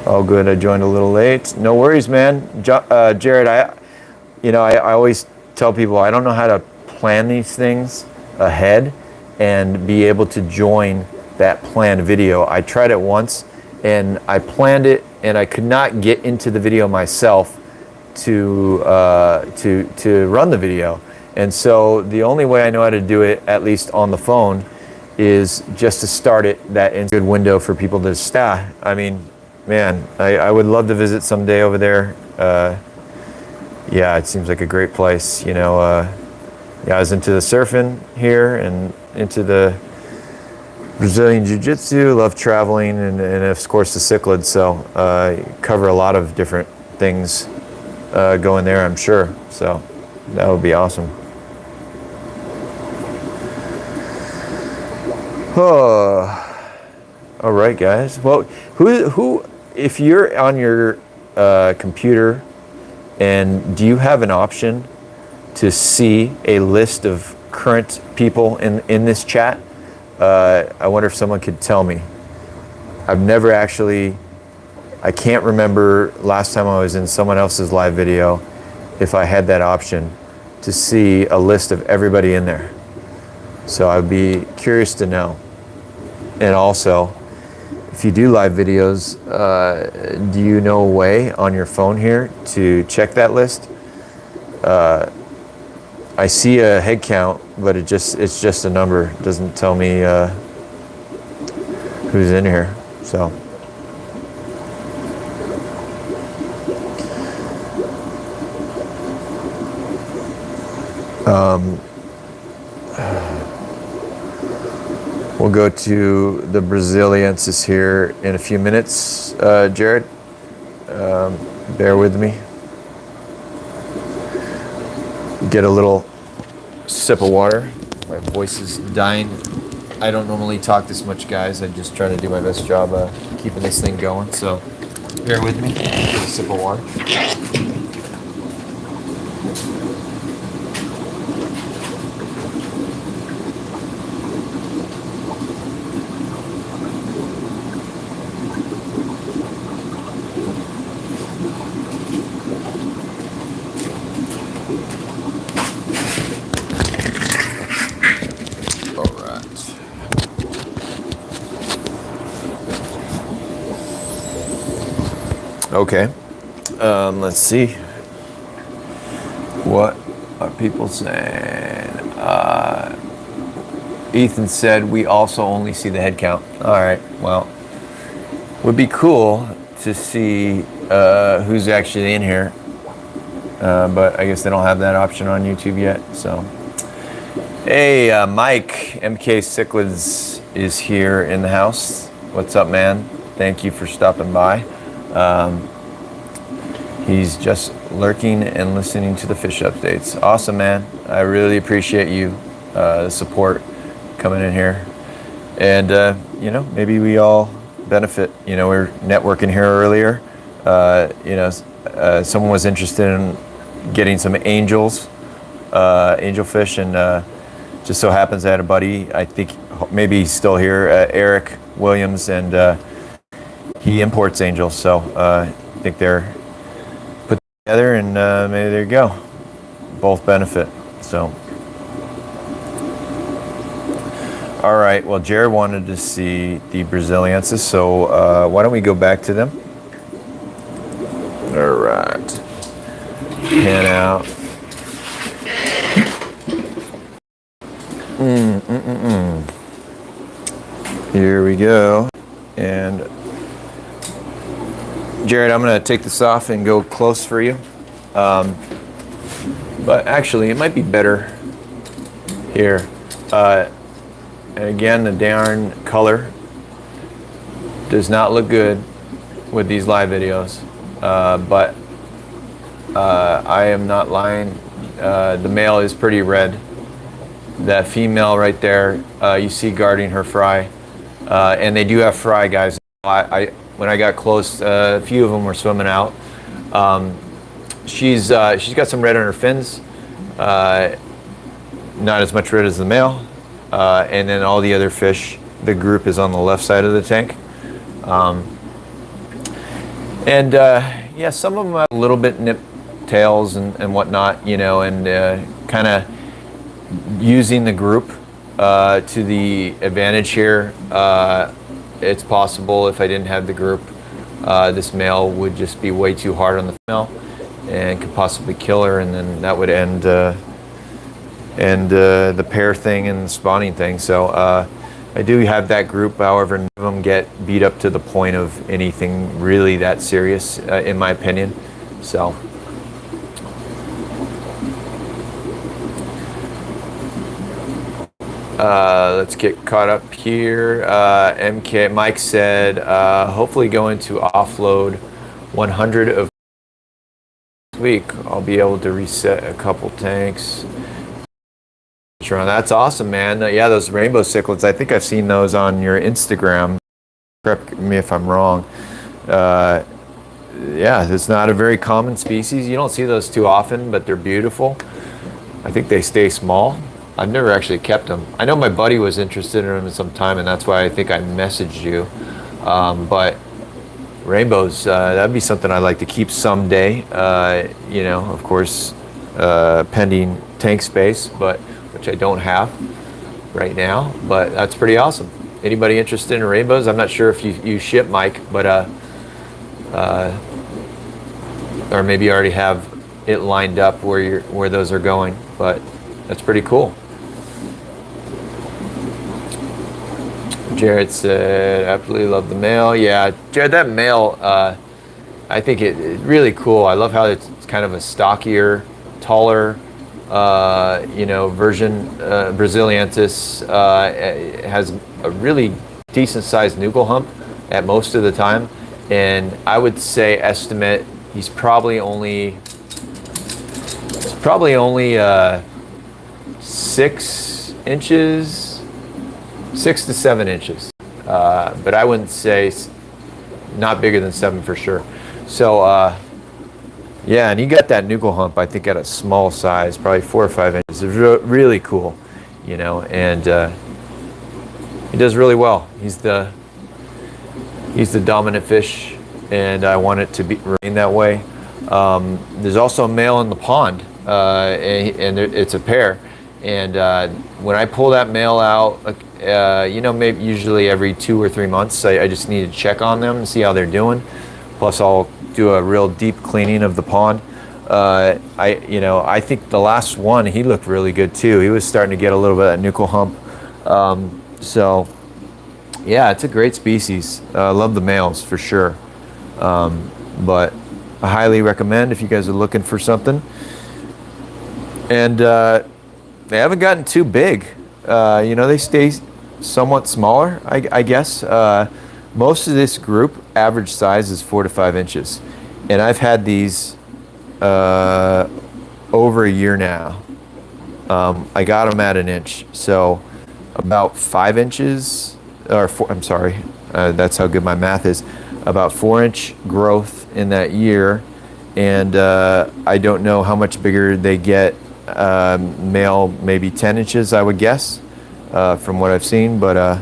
All good. I joined a little late. No worries, man. Jared, I always tell people I don't know how to plan these things ahead and be able to join that planned video. I tried it once and I planned it and I could not get into the video myself to run the video. And so the only way I know how to do it, at least on the phone, is just to start it that in a good window for people to start. I mean, man, I would love to visit someday over there. Yeah, it seems like a great place. You know, yeah, I was into the surfing here and into the Brazilian Jiu-Jitsu, love traveling, and of course the Cichlids. So cover a lot of different things going there, I'm sure. So that would be awesome. Oh, all right, guys. Well, who, if you're on your computer, and do you have an option to see a list of current people in this chat? I wonder if someone could tell me. I've never actually, I can't remember last time I was in someone else's live video if I had that option to see a list of everybody in there. So I'd be curious to know. And also, if you do live videos, do you know a way on your phone here to check that list? I see a head count, but it's just a number. It doesn't tell me who's in here. So. We'll go to the Braziliensis here in a few minutes, Jared. Bear with me. Get a little sip of water. My voice is dying. I don't normally talk this much, guys. I just try to do my best job keeping this thing going. So bear with me. Get a sip of water. Okay, let's see. What are people saying? Ethan said we also only see the head count. All right, well, would be cool to see who's actually in here, but I guess they don't have that option on YouTube yet. So, hey, Mike, MK Cichlids is here in the house. What's up, man? Thank you for stopping by. He's just lurking and listening to the fish updates. Awesome, man. I really appreciate you, the support coming in here. And, you know, maybe we all benefit. You know, we were networking here earlier. You know, someone was interested in getting some angels, angelfish, and just so happens I had a buddy, I think maybe he's still here, Eric Williams, and he imports angels, so I think they're put together, and maybe there you go. Both benefit. So, all right. Well, Jared wanted to see the Braziliensis, so why don't we go back to them? All right. Pan out. Here we go, and. Jared, I'm going to take this off and go close for you. But actually, it might be better here. And again, the darn color Does not look good with these live videos, but I am not lying. The male is pretty red. That female right there, you see guarding her fry, and they do have fry, guys. When I got close, a few of them were swimming out. She's got some red on her fins, not as much red as the male, and then all the other fish, the group is on the left side of the tank. Yeah, some of them have a little bit nipped tails and whatnot, you know, and kind of using the group to the advantage here. It's possible if I didn't have the group, this male would just be way too hard on the female and could possibly kill her, and then that would end the pair thing and the spawning thing. So I do have that group, however, none of them get beat up to the point of anything really that serious, in my opinion. So. Let's get caught up here. Mike said, hopefully going to offload 100 of this week. I'll be able to reset a couple tanks. That's awesome, man. Yeah, those rainbow cichlids, I think I've seen those on your Instagram. Correct me if I'm wrong. Yeah, it's not a very common species. You don't see those too often, but they're beautiful. I think they stay small. I've never actually kept them. I know my buddy was interested in them at some time, and that's why I think I messaged you. But rainbows, that'd be something I'd like to keep someday. You know, of course, pending tank space, but which I don't have right now. But that's pretty awesome. Anybody interested in rainbows? I'm not sure if you ship, Mike, but or maybe you already have it lined up where those are going. But that's pretty cool. Jared said, absolutely love the male. Yeah, Jared, that male, I think it's really cool. I love how it's kind of a stockier, taller, you know, version. Braziliantis has a really decent sized nuchal hump at most of the time. And I would say estimate he's probably only 6 inches, 6 to 7 inches, but I wouldn't say not bigger than 7 for sure. So yeah, and he got that nuchal hump, I think, at a small size, probably 4 or 5 inches. It's really cool, you know, and he does really well. He's the dominant fish, and I want it to remain that way. There's also a male in the pond, and it's a pair. And when I pull that male out, you know, maybe usually every 2 or 3 months, I just need to check on them and see how they're doing. Plus, I'll do a real deep cleaning of the pond. You know, I think the last one, he looked really good too. He was starting to get a little bit of that nuchal hump. So, yeah, it's a great species. I love the males for sure. But I highly recommend if you guys are looking for something. And they haven't gotten too big. You know, they stay somewhat smaller, I guess. Most of this group, average size is 4 to 5 inches. And I've had these over a year now. I got them at 1 inch. So about 5 inches, or 4, I'm sorry, that's how good my math is. About 4-inch growth in that year. And I don't know how much bigger they get. Male maybe 10 inches, I would guess, from what I've seen. But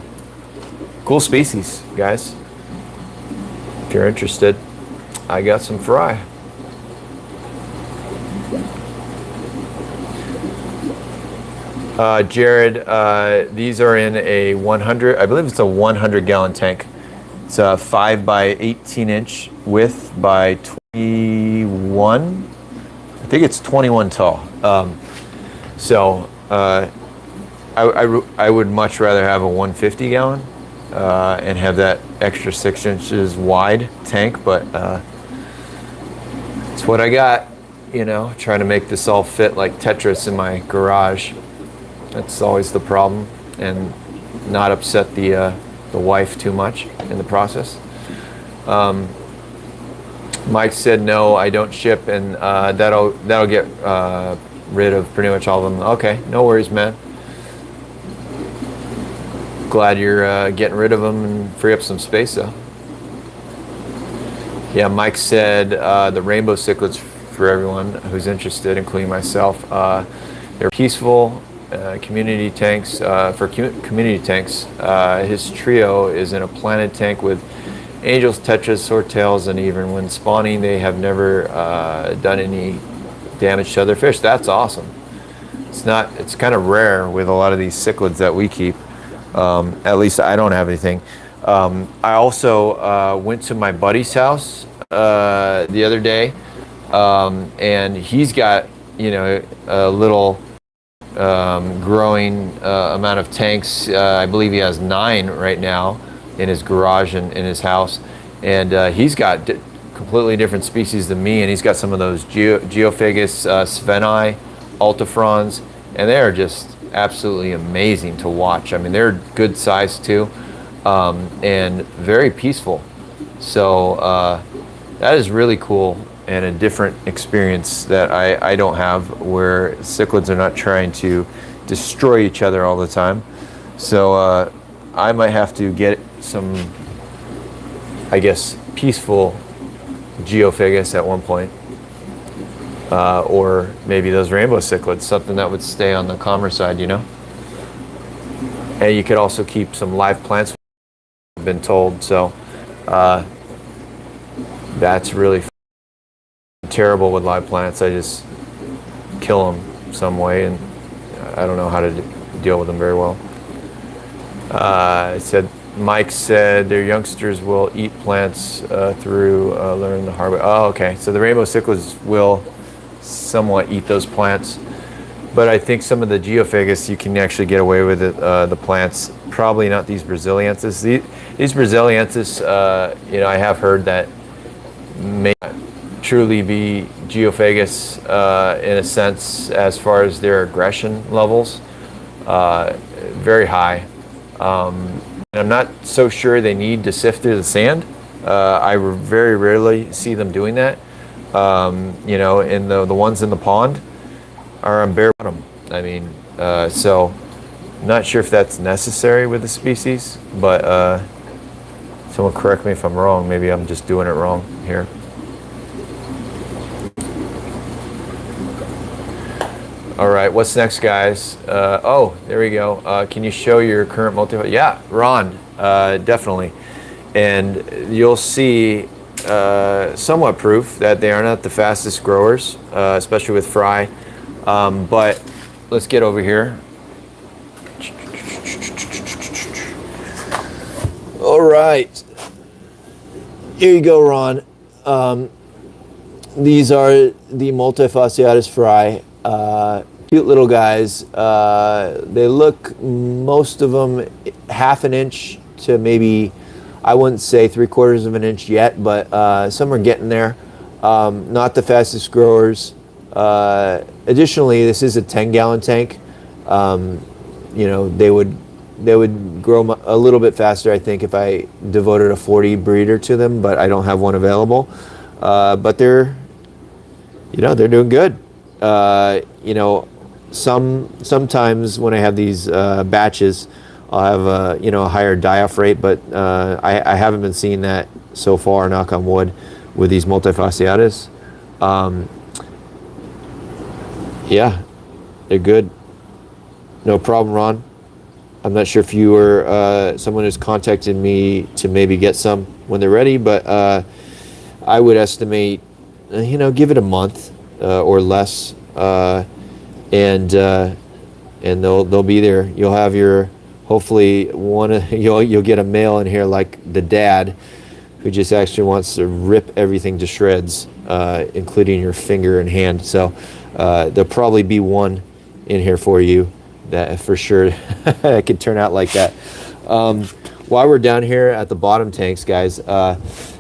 cool species, guys. If you're interested, I got some fry. Jared, these are in a 100, I believe it's a 100-gallon tank. It's a 5 by 18 inch width by 21. I think it's 21 tall. So I would much rather have a 150 gallon and have that extra 6 inches wide tank, but it's what I got, you know, trying to make this all fit like Tetris in my garage. That's always the problem, and not upset the the wife too much in the process. Mike said, no, I don't ship, and that'll get rid of pretty much all of them. Okay, no worries, man. Glad you're getting rid of them and free up some space, though. Yeah, Mike said the rainbow cichlids, for everyone who's interested, including myself, they're peaceful community tanks. Community tanks, his trio is in a planted tank with angels, tetras, swordtails, and even when spawning, they have never done any damage to other fish. That's awesome. It's kind of rare with a lot of these cichlids that we keep. At least I don't have anything. I also went to my buddy's house the other day, and he's got, you know, a little growing amount of tanks. I believe he has 9 right now in his garage and in his house, and he's got completely different species than me, and he's got some of those Geophagus, Spheni, Ultifrons, and they're just absolutely amazing to watch. I mean, they're good size too, and very peaceful. So that is really cool and a different experience that I don't have, where cichlids are not trying to destroy each other all the time. So I might have to get some, I guess, peaceful Geophagus at one point. Or maybe those rainbow cichlids, something that would stay on the calmer side, you know? And you could also keep some live plants, I've been told. So that's really terrible with live plants. I just kill them some way, and I don't know how to deal with them very well. Mike said their youngsters will eat plants through learning the hard way. Oh, okay. So the rainbow cichlids will somewhat eat those plants, but I think some of the Geophagus you can actually get away with it. The plants, probably not these Braziliensis. These Braziliensis, you know, I have heard that may truly be Geophagus in a sense, as far as their aggression levels, very high. I'm not so sure they need to sift through the sand. I very rarely see them doing that. You know, and the ones in the pond are on bare bottom. I mean, so not sure if that's necessary with the species, but someone correct me if I'm wrong. Maybe I'm just doing it wrong here. All right, what's next, guys? Oh, there we go. Can you show your current multi? Yeah, Ron, definitely. And you'll see somewhat proof that they are not the fastest growers, especially with fry. But let's get over here. All right. Here you go, Ron. These are the multifasciatus fry. Cute little guys. They look, most of them, 1/2 inch to maybe, I wouldn't say 3/4 of an inch yet, but some are getting there. Not the fastest growers. Additionally, this is a 10-gallon tank. You know, they would grow a little bit faster, I think, if I devoted a 40 breeder to them, but I don't have one available. But they're, you know, they're doing good. You know, sometimes when I have these batches, I'll have a, you know, a higher die-off rate, but I haven't been seeing that so far, knock on wood, with these multifasciatus. Yeah, they're good. No problem, Ron. I'm not sure if you were someone who's contacted me to maybe get some when they're ready, but I would estimate, you know, give it a month or less, and they'll be there. You'll have your, hopefully you'll get a male in here like the dad, who just actually wants to rip everything to shreds, including your finger and hand. So there'll probably be one in here for you that for sure it could turn out like that. While we're down here at the bottom tanks, guys,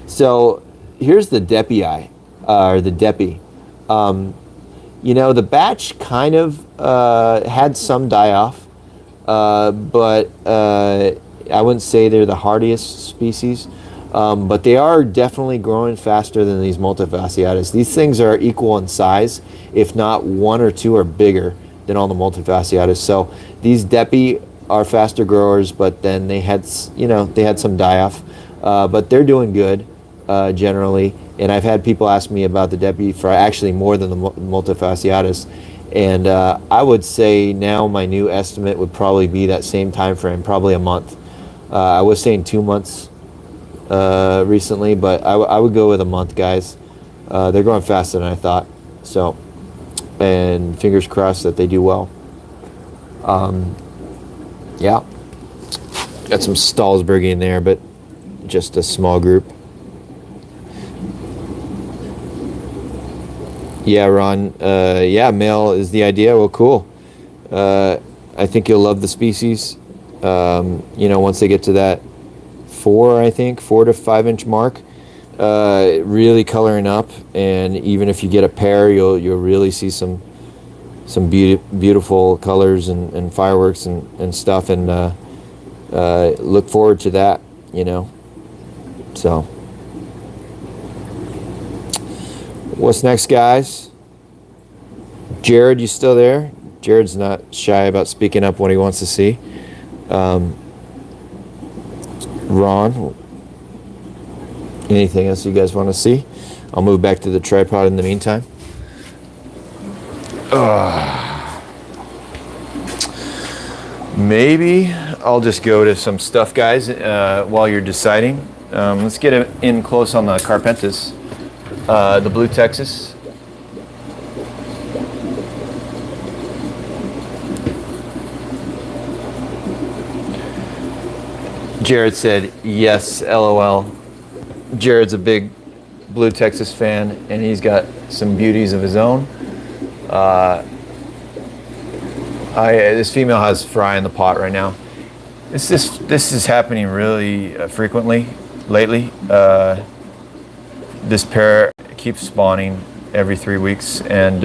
so here's the Depii, or the Depi. You know, the batch kind of had some die-off, but I wouldn't say they're the hardiest species, but they are definitely growing faster than these multifasciatus. These things are equal in size, if not one or two are bigger than all the multifasciatus. So these Depi are faster growers, but then they had, they had some die-off, but they're doing good generally. And I've had people ask me about the Depi for actually more than the multifasciatus. And I would say now my new estimate would probably be that same time frame, probably a month. I was saying 2 months recently, but I would go with a month, guys. They're going faster than I thought. So, and fingers crossed that they do well. Yeah, got some Stalsbergi in there, but just a small group. Yeah, Ron. Yeah, male is the idea. Well, cool. I think you'll love the species. Once they get to that 4 to 5 inch mark, really coloring up, and even if you get a pair, you'll really see some beautiful colors and fireworks and stuff, and look forward to that. So. What's next, guys? Jared, you still there? Jared's not shy about speaking up what he wants to see. Ron, anything else you guys want to see? I'll move back to the tripod in the meantime. Maybe I'll just go to some stuff, guys, while you're deciding. Let's get in close on the Carpentus. The Blue Texas. Jared said, yes, LOL. Jared's a big Blue Texas fan, and he's got some beauties of his own. This female has fry in the pot right now. This is happening really frequently lately. This pair keeps spawning every 3 weeks, and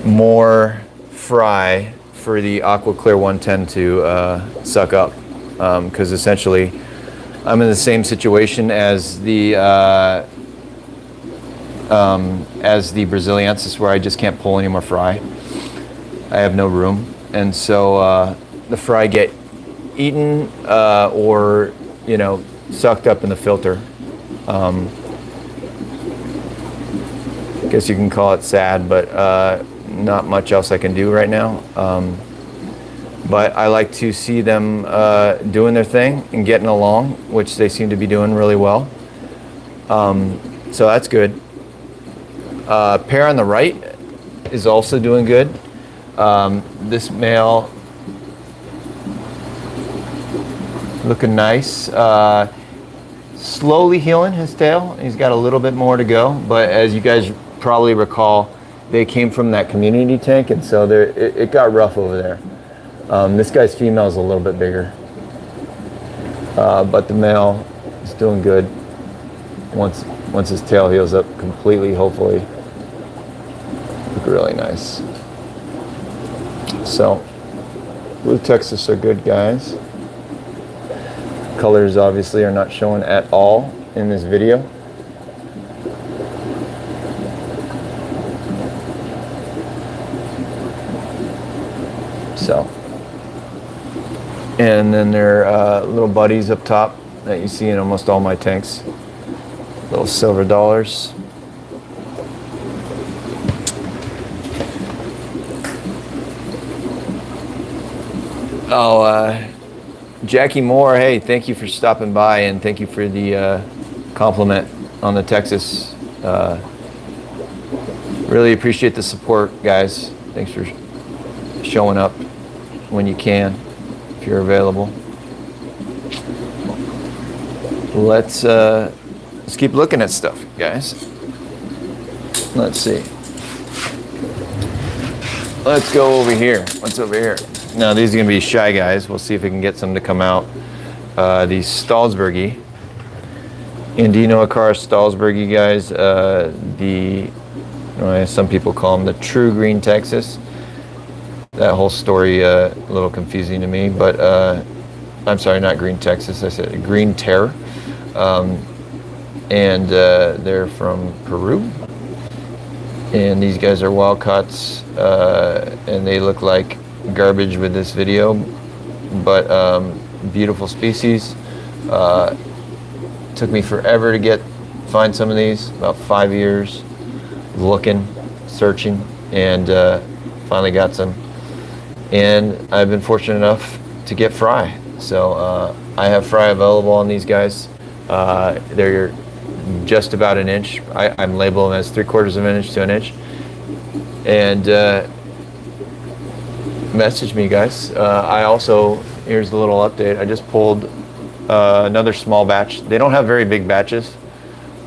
more fry for the Aqua Clear 110 to suck up, because essentially I'm in the same situation as the Braziliensis, where I just can't pull any more fry. I have no room, and so the fry get eaten or sucked up in the filter. Guess you can call it sad, but not much else I can do right now. But I like to see them doing their thing and getting along, which they seem to be doing really well. So that's good. Pair on the right is also doing good. This male looking nice. Slowly healing his tail. He's got a little bit more to go, but as you guys probably recall, they came from that community tank, and so it got rough over there. This guy's female is a little bit bigger, but the male is doing good. Once his tail heals up completely, hopefully, look really nice. So, Blue Texas are good, guys. Colors obviously are not shown at all in this video. So, and then there are little buddies up top that you see in almost all my tanks. Little silver dollars. Jackie Moore, hey, thank you for stopping by, and thank you for the compliment on the Texas. Really appreciate the support, guys. Thanks for showing up when you can, if you're available. Let's keep looking at stuff, guys. Let's see. Let's go over here. What's over here? Now, these are going to be shy guys. We'll see if we can get some to come out. These Stalsbergi. Indino Acara Stalsbergi, guys. Some people call them the true green Texas. That whole story a little confusing to me, but I'm sorry, not Green Texas. I said Green Terror. And they're from Peru. And these guys are wild caughts, and they look like garbage with this video, but beautiful species. Took me forever to find some of these, about 5 years looking, searching, and finally got some. And I've been fortunate enough to get fry. So I have fry available on these guys. They're just about an inch. I'm labeling them as 3/4 of an inch to an inch. And message me, guys. I also, here's a little update. I just pulled another small batch. They don't have very big batches.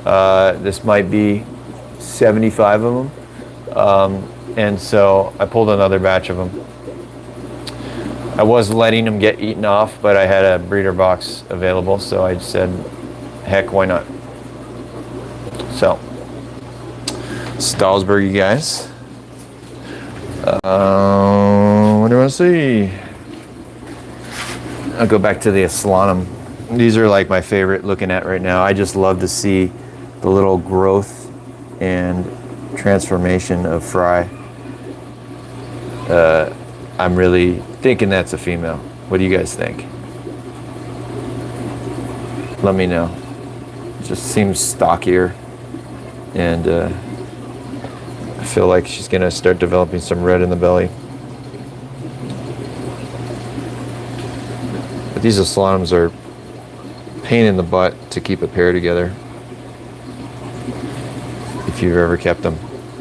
This might be 75 of them. And so I pulled another batch of them. I was letting them get eaten off, but I had a breeder box available, so I said, heck, why not? So, Stallsburg, you guys. What do I see? I'll go back to the Aslanum. These are like my favorite looking at right now. I just love to see the little growth and transformation of fry. I'm really thinking that's a female. What do you guys think? Let me know. It just seems stockier, and I feel like she's gonna start developing some red in the belly. But these Aslanums are pain in the butt to keep a pair together, if you've ever kept them,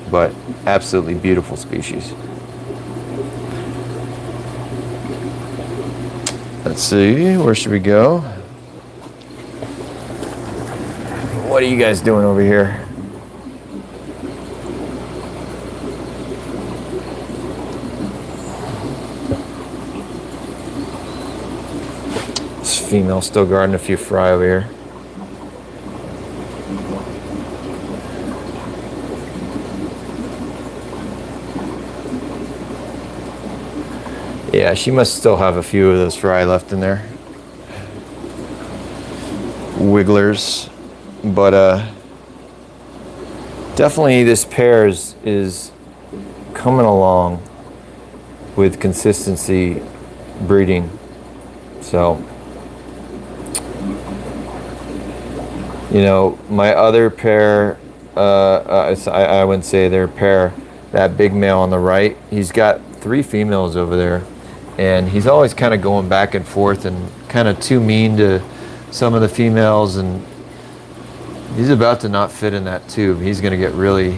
but absolutely beautiful species. Let's see, where should we go? What are you guys doing over here? This female still guarding a few fry over here. Yeah, she must still have a few of those fry left in there. Wigglers. But definitely this pair is coming along with consistency breeding. So, you know, my other pair, I wouldn't say they're a pair, that big male on the right, he's got 3 females over there. And he's always kind of going back and forth and kind of too mean to some of the females, and he's about to not fit in that tube. He's going to get really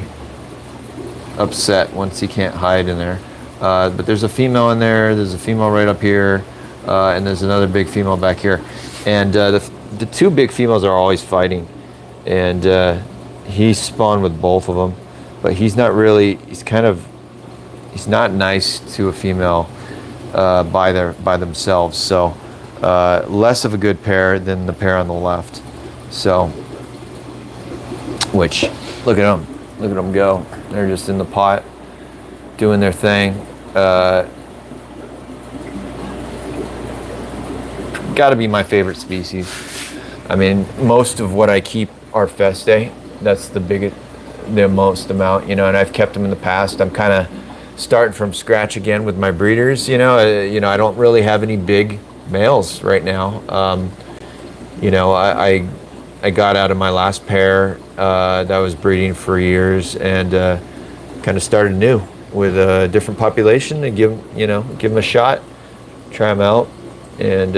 upset once he can't hide in there. But there's a female in there, there's a female right up here, and there's another big female back here. And the 2 big females are always fighting. And he spawned with both of them. But he's not really, he's not nice to a female by themselves. So less of a good pair than the pair on the left. So, which, look at them go. They're just in the pot doing their thing. Gotta be my favorite species. I mean, most of what I keep are Festae. That's the most amount, you know, and I've kept them in the past. I'm kind of starting from scratch again with my breeders, you know. I don't really have any big males right now. You know, I got out of my last pair that was breeding for years, and kind of started new with a different population and give them a shot, try them out, and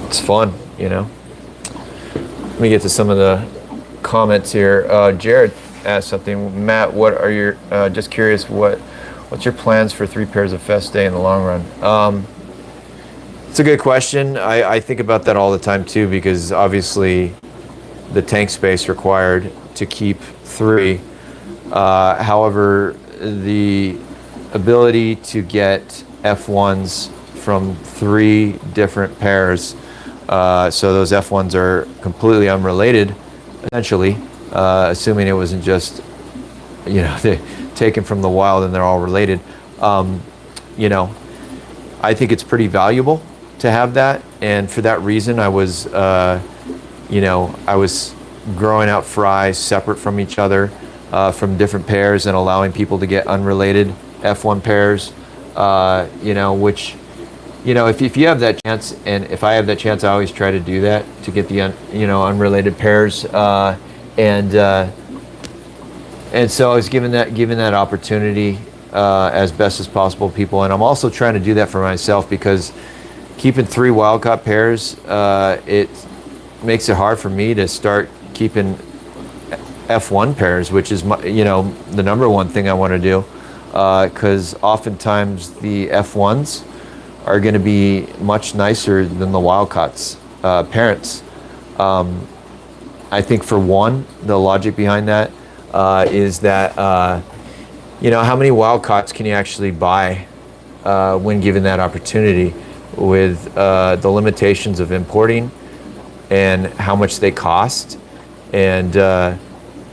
it's fun, you know. Let me get to some of the comments here. Jared asked something. Matt, what are your just curious, what's your plans for 3 pairs of Festae in the long run? It's a good question. I think about that all the time too, because obviously the tank space required to keep 3. However, the ability to get F1s from 3 different pairs, so those F1s are completely unrelated, essentially, assuming it wasn't just, you know, they taken from the wild and they're all related. You know, I think it's pretty valuable. to have that, and for that reason, I was, you know, I was growing out fry separate from each other, from different pairs, and allowing people to get unrelated F1 pairs, you know, which, you know, if you have that chance, and if I have that chance, I always try to do that, to get the you know, unrelated pairs, and so I was given that opportunity as best as possible, people, and I'm also trying to do that for myself, because keeping 3 wild-caught pairs, it makes it hard for me to start keeping F1 pairs, which is my, you know, the number one thing I want to do, because oftentimes the F1s are going to be much nicer than the wild-caughts parents. I think, for one, the logic behind that is that you know, how many wild-caughts can you actually buy when given that opportunity, with the limitations of importing and how much they cost. And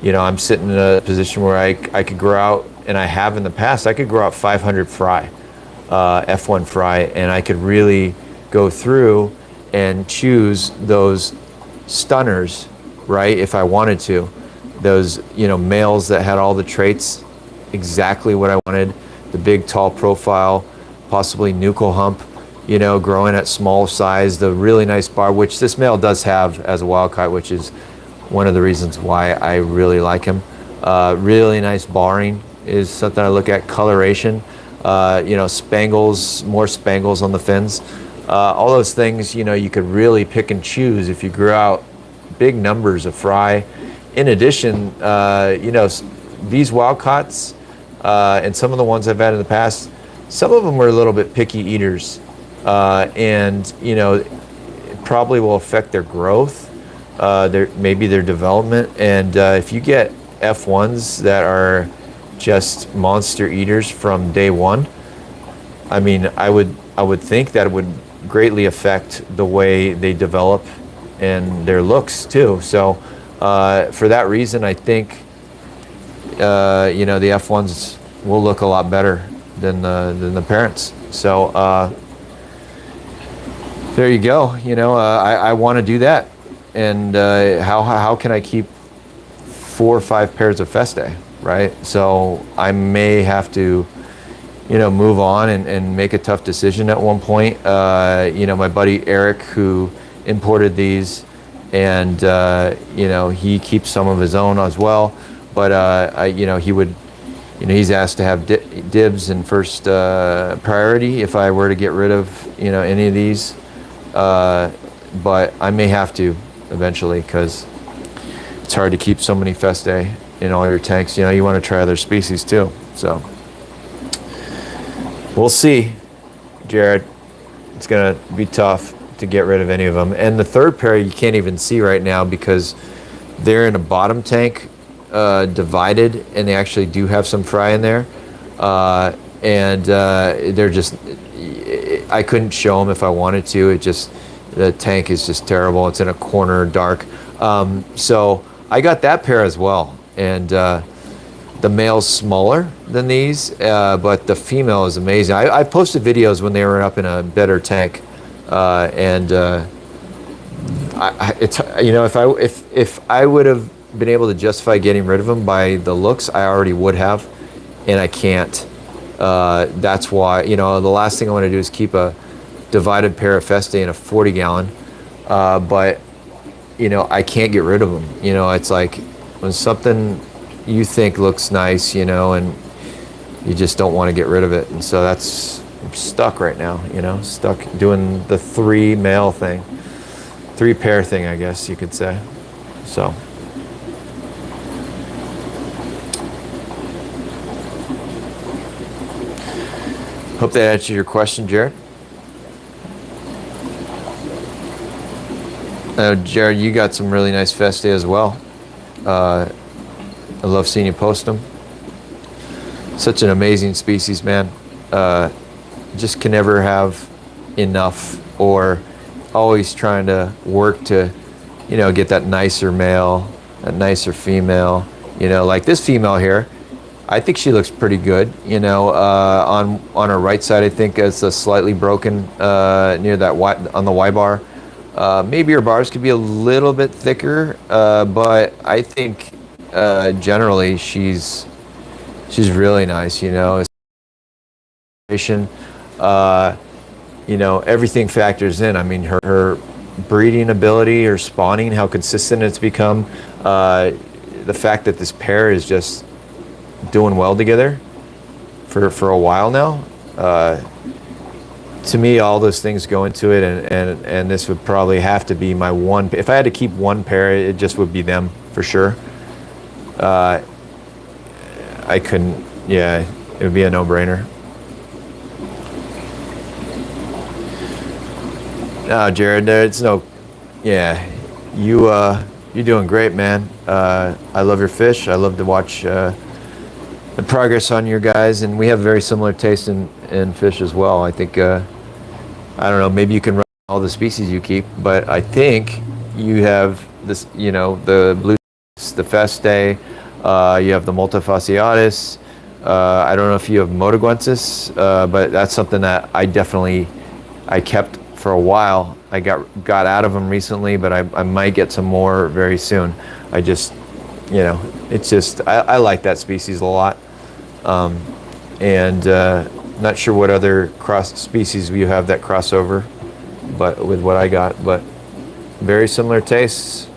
you know, I'm sitting in a position where I could grow out, and I have in the past, I could grow out 500 fry, F1 fry, and I could really go through and choose those stunners, right, if I wanted to. Those, you know, males that had all the traits, exactly what I wanted, the big, tall profile, possibly nuchal hump, you know, growing at small size, the really nice bar, which this male does have as a wild-caught, which is one of the reasons why I really like him. Really nice barring is something I look at. Coloration, you know, spangles, more spangles on the fins. All those things, you know, you could really pick and choose if you grew out big numbers of fry. In addition, you know, these wild-caughts, and some of the ones I've had in the past, some of them were a little bit picky eaters. And, you know, it probably will affect their growth, maybe their development. And if you get F1s that are just monster eaters from day one, I mean, I would think that it would greatly affect the way they develop and their looks too. So for that reason, I think you know, the F1s will look a lot better than the parents. So there you go. You know, I want to do that, and how can I keep 4 or 5 pairs of Festae, right? So I may have to, you know, move on and make a tough decision at one point. You know, my buddy Eric, who imported these, and you know, he keeps some of his own as well, but you know, he would, you know, he's asked to have dibs and first priority if I were to get rid of, you know, any of these. But I may have to eventually, because it's hard to keep so many Festae in all your tanks. You know, you want to try other species too. So we'll see, Jared. It's gonna be tough to get rid of any of them. And the third pair you can't even see right now, because they're in a bottom tank, divided, and they actually do have some fry in there. And they're just, I couldn't show them if I wanted to. It just, the tank is just terrible. It's in a corner, dark. So I got that pair as well. And the male's smaller than these, but the female is amazing. I posted videos when they were up in a better tank, and it's, you know, if I would have been able to justify getting rid of them by the looks, I already would have, and I can't. That's why, you know, the last thing I want to do is keep a divided pair of Festae in a 40-gallon, but, you know, I can't get rid of them. You know, it's like when something you think looks nice, you know, and you just don't want to get rid of it. And so that's, I'm stuck right now, you know, stuck doing the 3 male thing, 3 pair thing, I guess you could say. So hope that answered your question, Jared. Jared, you got some really nice Festae as well. I love seeing you post them. Such an amazing species, man. Just can never have enough, or always trying to work to, you know, get that nicer male, that nicer female. You know, like this female here, I think she looks pretty good. You know, on her right side, I think it's a slightly broken near that on the Y bar. Maybe her bars could be a little bit thicker, but I think generally she's really nice. You know, you know, everything factors in. I mean, her breeding ability, her spawning, how consistent it's become, the fact that this pair is just doing well together for a while now. To me, all those things go into it, and this would probably have to be my one. If I had to keep one pair, it just would be them for sure. I couldn't. Yeah, it would be a no-brainer. No, Jared, it's no. Yeah, you're doing great, man. I love your fish. I love to watch the progress on your guys, and we have very similar taste in fish as well. I think I don't know, maybe you can run all the species you keep, but I think you have this, you know, the blue, the Festae, you have the multifaceted. I don't know if you have motaguensis, but that's something that I kept for a while. I got out of them recently, but I might get some more very soon. I just, you know, it's just, I like that species a lot. And not sure what other cross species you have that crossover, but with what I got, but very similar tastes.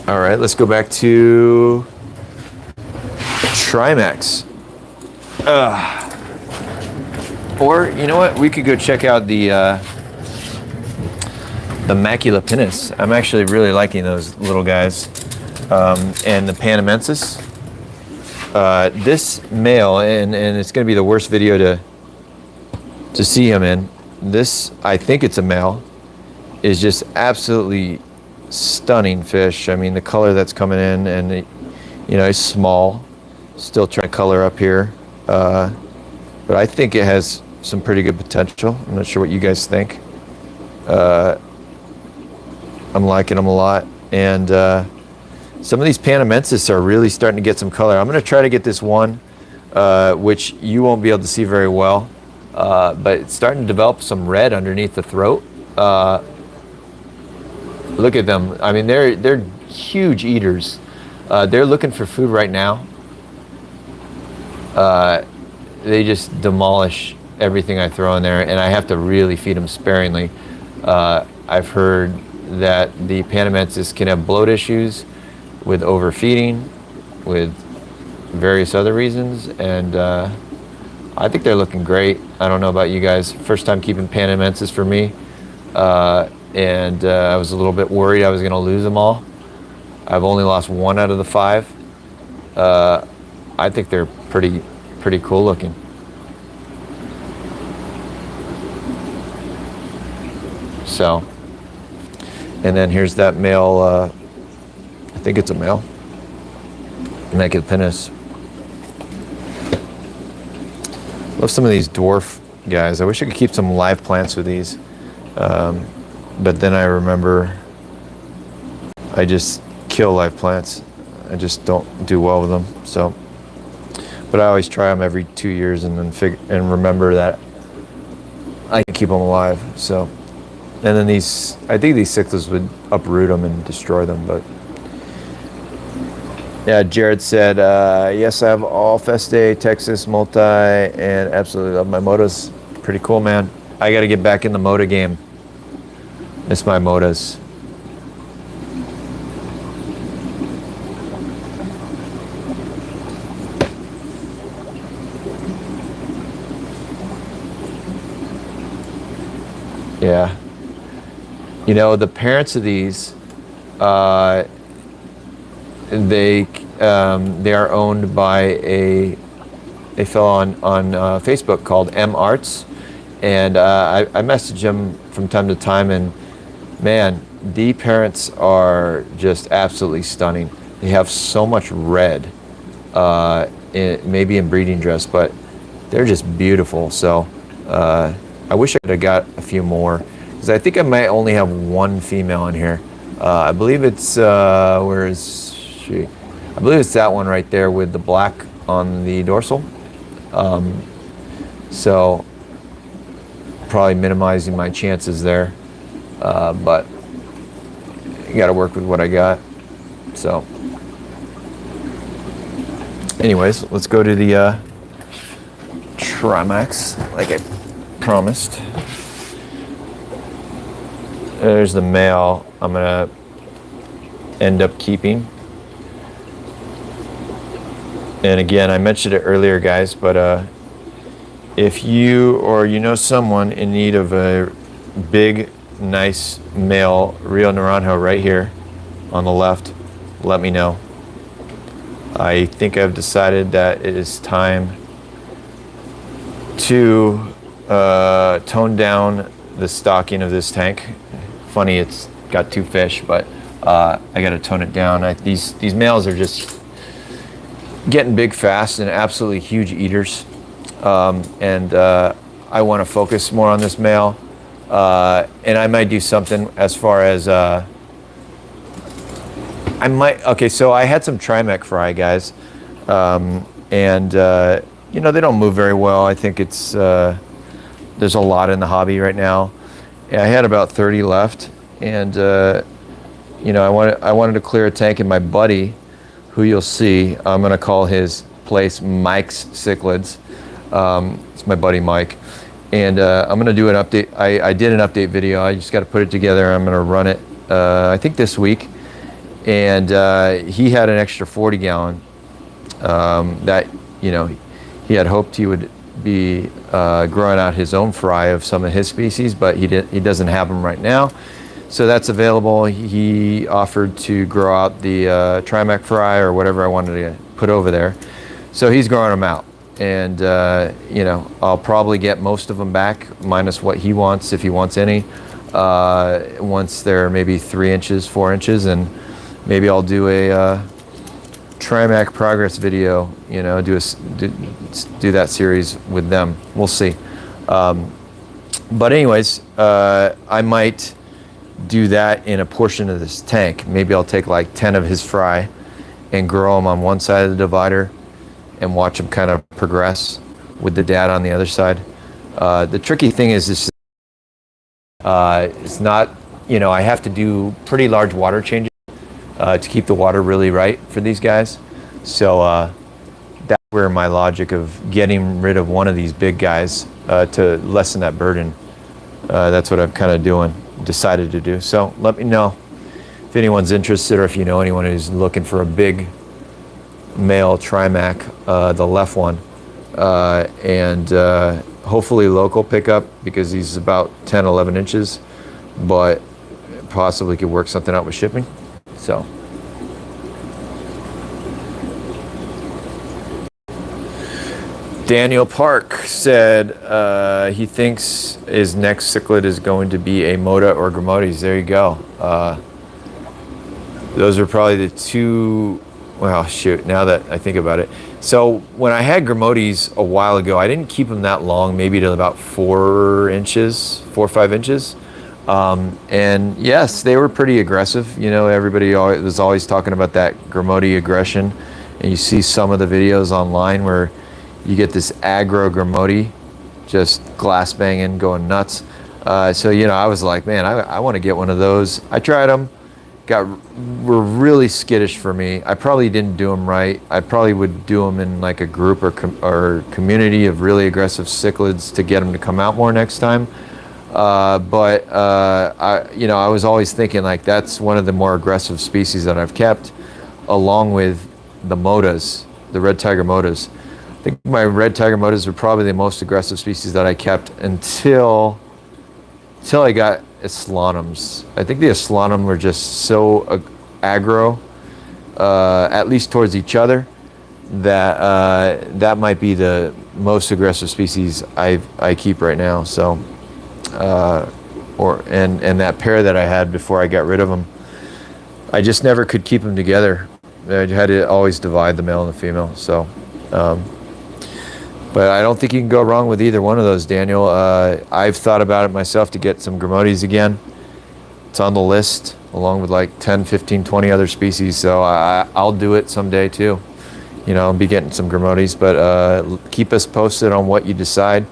All right, let's go back to Trimac. Or you know what? We could go check out the macula pinus. I'm actually really liking those little guys, and the panamensis. This male, and it's going to be the worst video to see him in. This, I think it's a male, is just absolutely stunning fish. I mean, the color that's coming in, and you know, it's small. Still trying to color up here, but I think it has some pretty good potential. I'm not sure what you guys think. I'm liking them a lot, and some of these panamensis are really starting to get some color. I'm going to try to get this one, which you won't be able to see very well, but it's starting to develop some red underneath the throat. Look at them. I mean, they're huge eaters. They're looking for food right now. They just demolish everything I throw in there, and I have to really feed them sparingly. I've heard that the panamensis can have bloat issues with overfeeding, with various other reasons, and I think they're looking great. I don't know about you guys. First time keeping panamensis for me, and I was a little bit worried I was going to lose them all. I've only lost 1 out of the 5. I think they're pretty cool looking. So, and then here's that male, I think it's a male, naked pinus. Love some of these dwarf guys. I wish I could keep some live plants with these, but then I remember I just kill live plants. I just don't do well with them. So, but I always try them every 2 years and then remember that I can keep them alive. So, and then these, I think these cichlids would uproot them and destroy them. But yeah, Jared said, yes, I have all Festae, Texas, multi, and absolutely love my motas. Pretty cool, man. I got to get back in the mota game. Miss my motas. Yeah. You know, the parents of these, they are owned by a fellow on Facebook called M Arts, and I message him from time to time, and man, the parents are just absolutely stunning. They have so much red, maybe in breeding dress, but they're just beautiful. So I wish I could have got a few more, because I think I might only have one female in here. I believe it's, where is she? I believe it's that one right there with the black on the dorsal. So probably minimizing my chances there, but you got to work with what I got. So anyways, let's go to the Trimacs like I promised. There's the male I'm gonna end up keeping. And again, I mentioned it earlier, guys, but if you or you know someone in need of a big, nice male Rio Naranjo right here on the left, let me know. I think I've decided that it is time to tone down the stocking of this tank. Funny, it's got 2 fish, but I got to tone it down. These males are just getting big fast and absolutely huge eaters, and I want to focus more on this male, and I might do something as far as okay, so I had some Trimac fry, guys, and you know, they don't move very well. I think it's there's a lot in the hobby right now. I had about 30 left, and you know, I wanted to clear a tank, and my buddy, who you'll see, I'm gonna call his place Mike's Cichlids. It's my buddy Mike, and I'm gonna do an update. I did an update video. I just got to put it together. I'm gonna run it, I think this week, and he had an extra 40 gallon that, you know, he had hoped he would be growing out his own fry of some of his species, but he doesn't have them right now. So that's available. He offered to grow out the Trimac fry or whatever I wanted to put over there. So he's growing them out, and you know, I'll probably get most of them back, minus what he wants, if he wants any. Once they're maybe 3 inches, 4 inches, and maybe I'll do a Trimac progress video, you know, do that series with them. We'll see. But anyways, I might do that in a portion of this tank. Maybe I'll take like 10 of his fry and grow them on one side of the divider and watch them kind of progress with the dad on the other side. The tricky thing is this, it's not, you know, I have to do pretty large water changes to keep the water really right for these guys. So that's where my logic of getting rid of one of these big guys to lessen that burden, that's what I'm kind of decided to do. So let me know if anyone's interested, or if you know anyone who's looking for a big male Trimac, the left one, and hopefully local pickup, because he's about 10, 11 inches, but possibly could work something out with shipping. So Daniel Park said he thinks his next cichlid is going to be a Moda or Gramotes. There you go. Those are probably the two. Well, shoot, now that I think about it. So when I had Gramotes a while ago, I didn't keep them that long, maybe to about 4 inches, 4 or 5 inches. And yes, they were pretty aggressive. You know, everybody was always talking about that Gramote aggression. And you see some of the videos online where you get this aggro Gramote just glass banging, going nuts. So, you know, I was like, man, I want to get one of those. I tried them, were really skittish for me. I probably didn't do them right. I probably would do them in like a group or community of really aggressive cichlids to get them to come out more next time. But you know, I was always thinking like that's one of the more aggressive species that I've kept, along with the Modas, the red tiger Modas. I think my red tiger Modas were probably the most aggressive species that I kept until I got Aslanums. I think the Aslanum were just so aggro, at least towards each other, that that might be the most aggressive species I keep right now. So, and that pair that I had before I got rid of them, I just never could keep them together. I had to always divide the male and the female. So, But I don't think you can go wrong with either one of those, Daniel. I've thought about it myself to get some Gramotes again. It's on the list along with like 10, 15, 20 other species. So I'll do it someday too. You know, I'll be getting some Gramotes, but keep us posted on what you decide.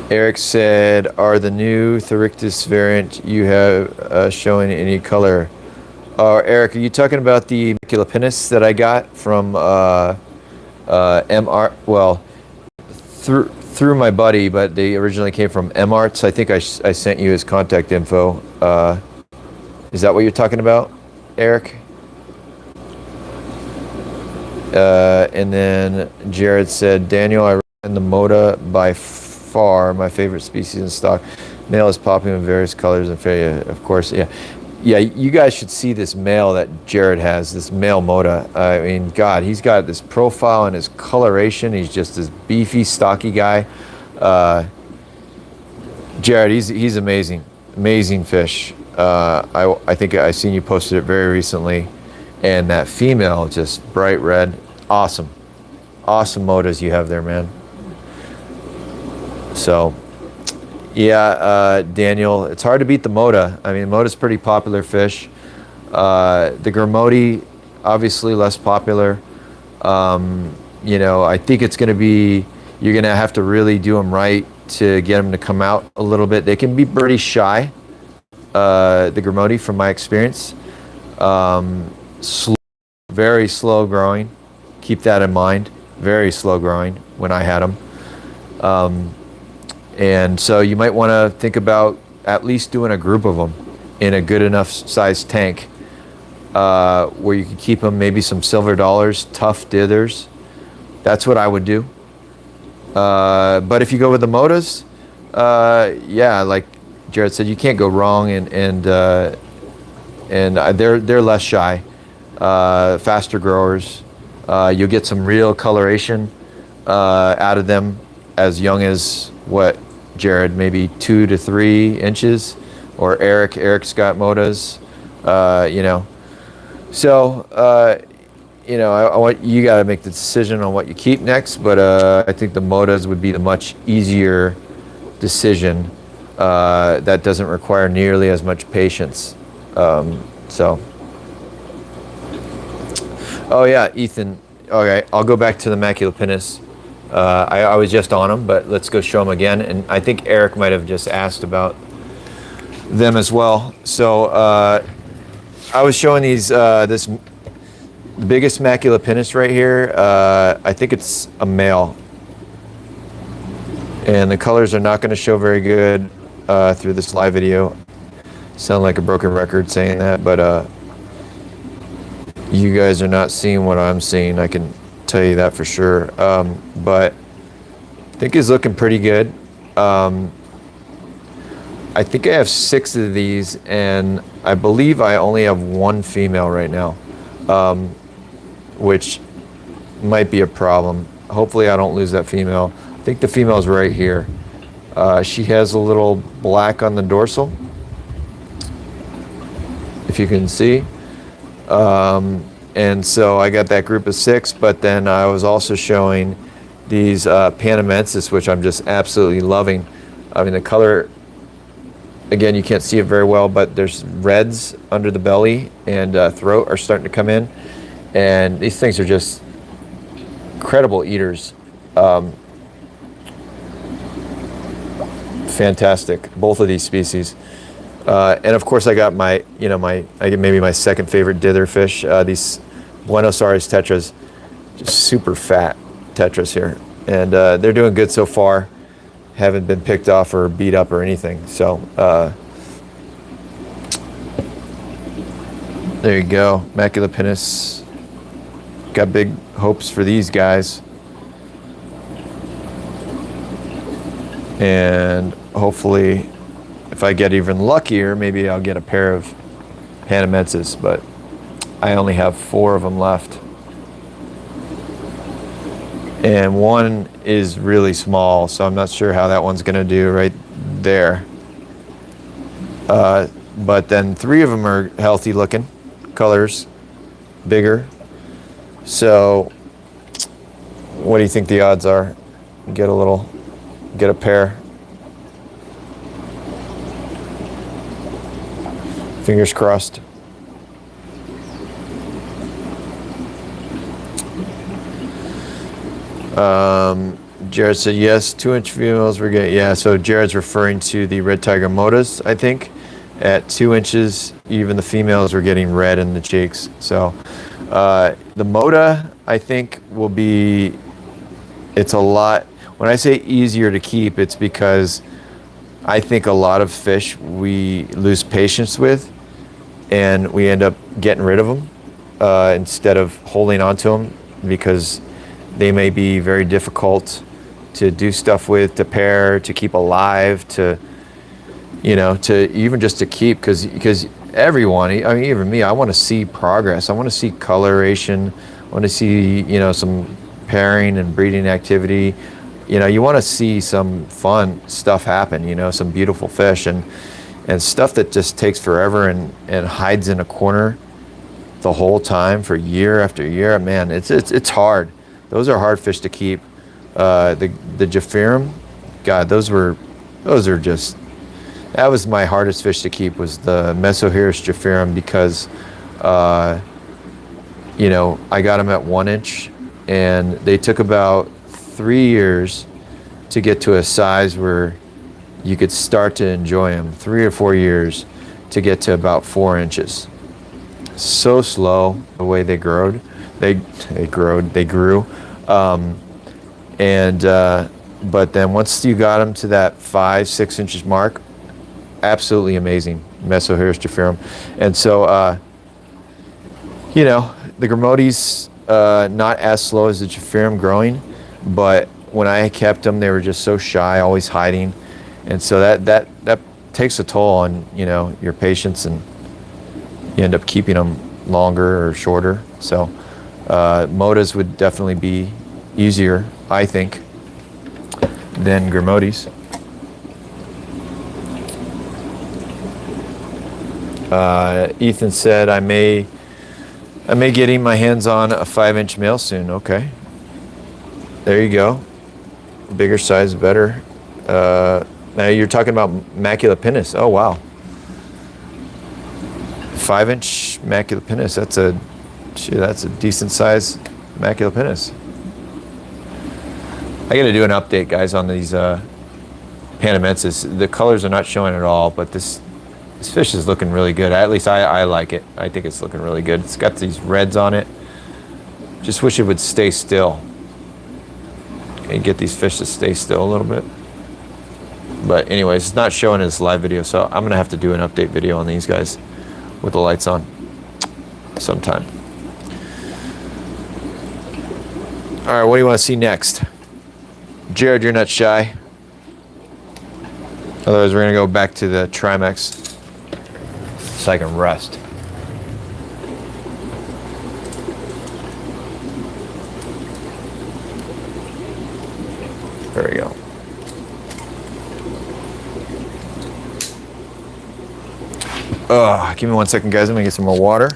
Eric said, are the new Therictis variant you have showing any color? Eric, are you talking about the Maculopinis that I got from MR? Well, through my buddy, but they originally came from MArts. I think I sent you his contact info. Is that what you're talking about, Eric? And then Jared said, Daniel, I recommend the Moda by far my favorite species in stock. Male is popping in various colors and of course, yeah. Yeah, you guys should see this male that Jared has, this male Moda. I mean, God, he's got this profile and his coloration. He's just this beefy, stocky guy. Jared, he's amazing. Amazing fish. I think I seen you posted it very recently. And that female, just bright red. Awesome. Awesome Modas you have there, man. So, yeah, Daniel, it's hard to beat the Moda. I mean, Moda's pretty popular fish. The Gramote, obviously less popular. You know, I think it's going to be, you're going to have to really do them right to get them to come out a little bit. They can be birdie shy, the Gramote, from my experience. Very slow growing. Keep that in mind. Very slow growing when I had them. And so you might want to think about at least doing a group of them in a good enough sized tank where you can keep them, maybe some silver dollars, tough dithers. That's what I would do. But if you go with the Modas, yeah, like Jared said, you can't go wrong, and they're less shy, faster growers. You'll get some real coloration out of them as young as what, Jared, maybe 2 to 3 inches, or Eric's got Modas, you know. So, you know, I want you got to make the decision on what you keep next, but I think the Modas would be the much easier decision that doesn't require nearly as much patience. So, oh yeah, Ethan. Okay, I'll go back to the Maculopinis. I was just on them, but let's go show them again. And I think Eric might have just asked about them as well. So I was showing these this biggest Maculopinis right here. I think it's a male, and the colors are not going to show very good through this live video. Sound like a broken record saying that, but you guys are not seeing what I'm seeing. I can tell you that for sure. But I think he's looking pretty good. I think I have 6 of these, and I believe I only have 1 female right now, which might be a problem. Hopefully I don't lose that female. I think the female's right here. She has a little black on the dorsal, if you can see. And so I got that group of 6, but then I was also showing these Panamensis, which I'm just absolutely loving. I mean, the color, again, you can't see it very well, but there's reds under the belly and throat are starting to come in. And these things are just incredible eaters. Fantastic, both of these species. And of course, I got my, you know, maybe my second favorite dither fish. These Buenos Aires tetras, just super fat tetras here, and they're doing good so far. Haven't been picked off or beat up or anything. So there you go, Maculopinis. Got big hopes for these guys, and hopefully, if I get even luckier, maybe I'll get a pair of Panamensis, but I only have 4 of them left. And 1 is really small, so I'm not sure how that one's gonna do right there. But then 3 of them are healthy looking, colors, bigger. So what do you think the odds are? Get a pair. Fingers crossed. Jared said yes, 2-inch females were getting, yeah, so Jared's referring to the red tiger motas, I think. At 2 inches, even the females were getting red in the cheeks. So the mota, I think, will be, it's a lot, when I say easier to keep, it's because I think a lot of fish we lose patience with and we end up getting rid of them instead of holding on to them, because they may be very difficult to do stuff with, to pair, to keep alive, to, you know, to even just to keep, because everyone, I mean, even me, I want to see progress. I want to see coloration. I want to see, you know, some pairing and breeding activity. You know, you want to see some fun stuff happen, you know, some beautiful fish, and stuff that just takes forever and hides in a corner the whole time for year after year. Man, it's hard. Those are hard fish to keep. The Japhirum, God, those are just, that was my hardest fish to keep, was the Mesohirus Japhirum, because you know, I got them at 1 inch, and they took about 3 years to get to a size where you could start to enjoy them. 3 or 4 years to get to about 4 inches. So slow the way they grew. But then once you got them to that 5-6 inches mark, absolutely amazing Mesohirus Japhirum. And so you know, the Gramotes, not as slow as the Japhirum growing, but when I kept them, they were just so shy, always hiding, and so that takes a toll on, you know, your patience, and you end up keeping them longer or shorter. So motas would definitely be easier, I think, than Gramotes. Ethan said, I may getting my hands on a 5-inch male soon. Okay, there you go. Bigger size, better. Now you're talking about macula pinus. Oh wow, 5-inch macula pinus. That's a decent size macula pinus. I got to do an update, guys, on these Panamensis. The colors are not showing at all, but this fish is looking really good. At least I like it. I think it's looking really good. It's got these reds on it. Just wish it would stay still. And get these fish to stay still a little bit. But anyways, it's not showing in this live video, so I'm going to have to do an update video on these guys with the lights on sometime. All right, what do you want to see next? Jared, you're not shy. Otherwise, we're going to go back to the Trimacs so I can rest. There we go. Give me 1 second, guys. I'm gonna get some more water.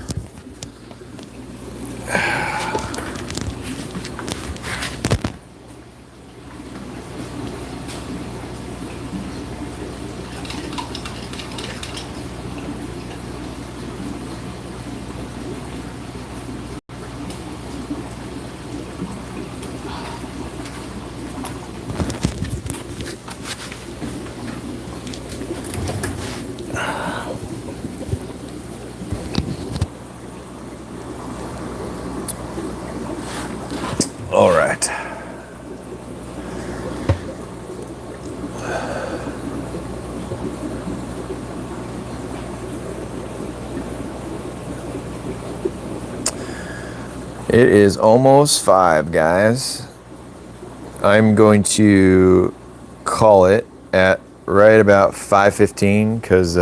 All right. It is almost 5, guys. I'm going to call it at right about 5:15 because,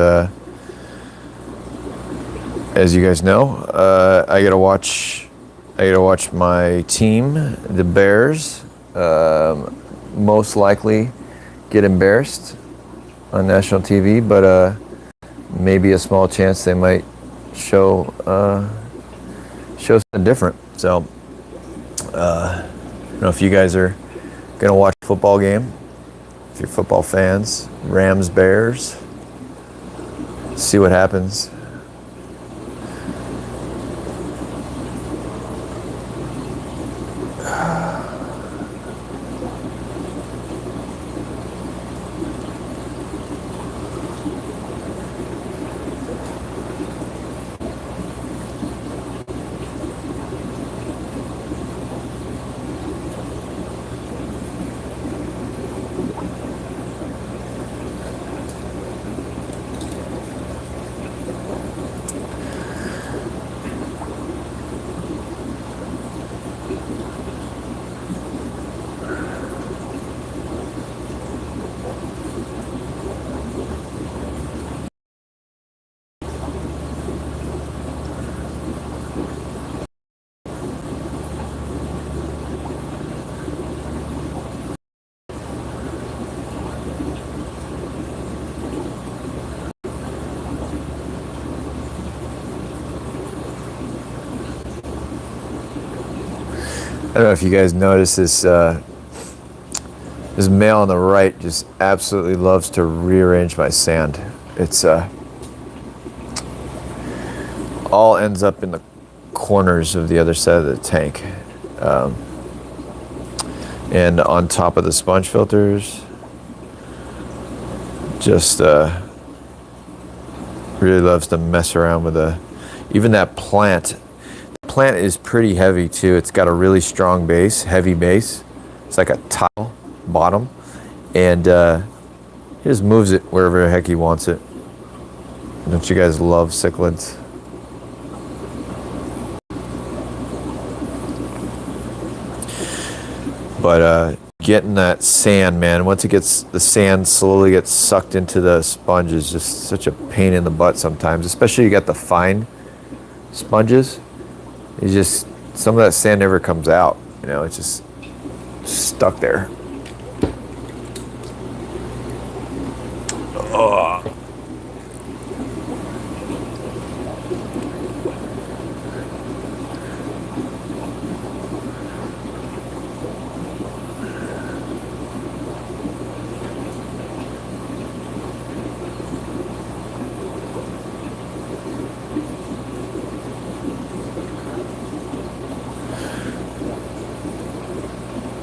as you guys know, I gotta watch my team, the Bears, most likely get embarrassed on national TV, but maybe a small chance they might show something different. So I don't know if you guys are gonna watch a football game. If you're football fans, Rams, Bears. See what happens. I don't know if you guys notice this. This male on the right just absolutely loves to rearrange my sand. It's all ends up in the corners of the other side of the tank, and on top of the sponge filters. Just really loves to mess around with even that plant. Plant is pretty heavy too. It's got a really strong base, heavy base. It's like a tile bottom, and he just moves it wherever the heck he wants it. Don't you guys love cichlids? But getting that sand, man, once it gets, the sand slowly gets sucked into the sponge is just such a pain in the butt sometimes, especially you got the fine sponges. It's just, some of that sand never comes out, you know, it's just stuck there. Oh.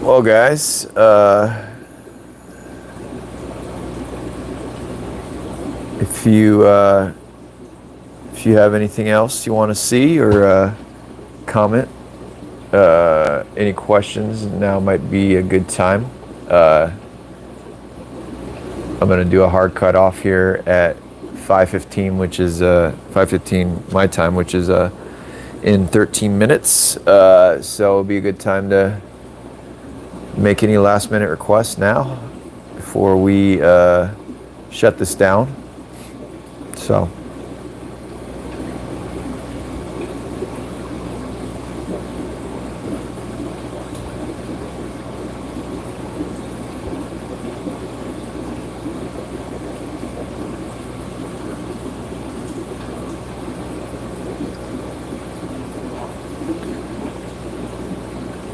Well, guys, if you have anything else you want to see or comment, any questions, now might be a good time. I'm going to do a hard cut off here at 5:15, which is 5:15 my time, which is in 13 minutes. So it'll be a good time to make any last minute requests now before we shut this down. So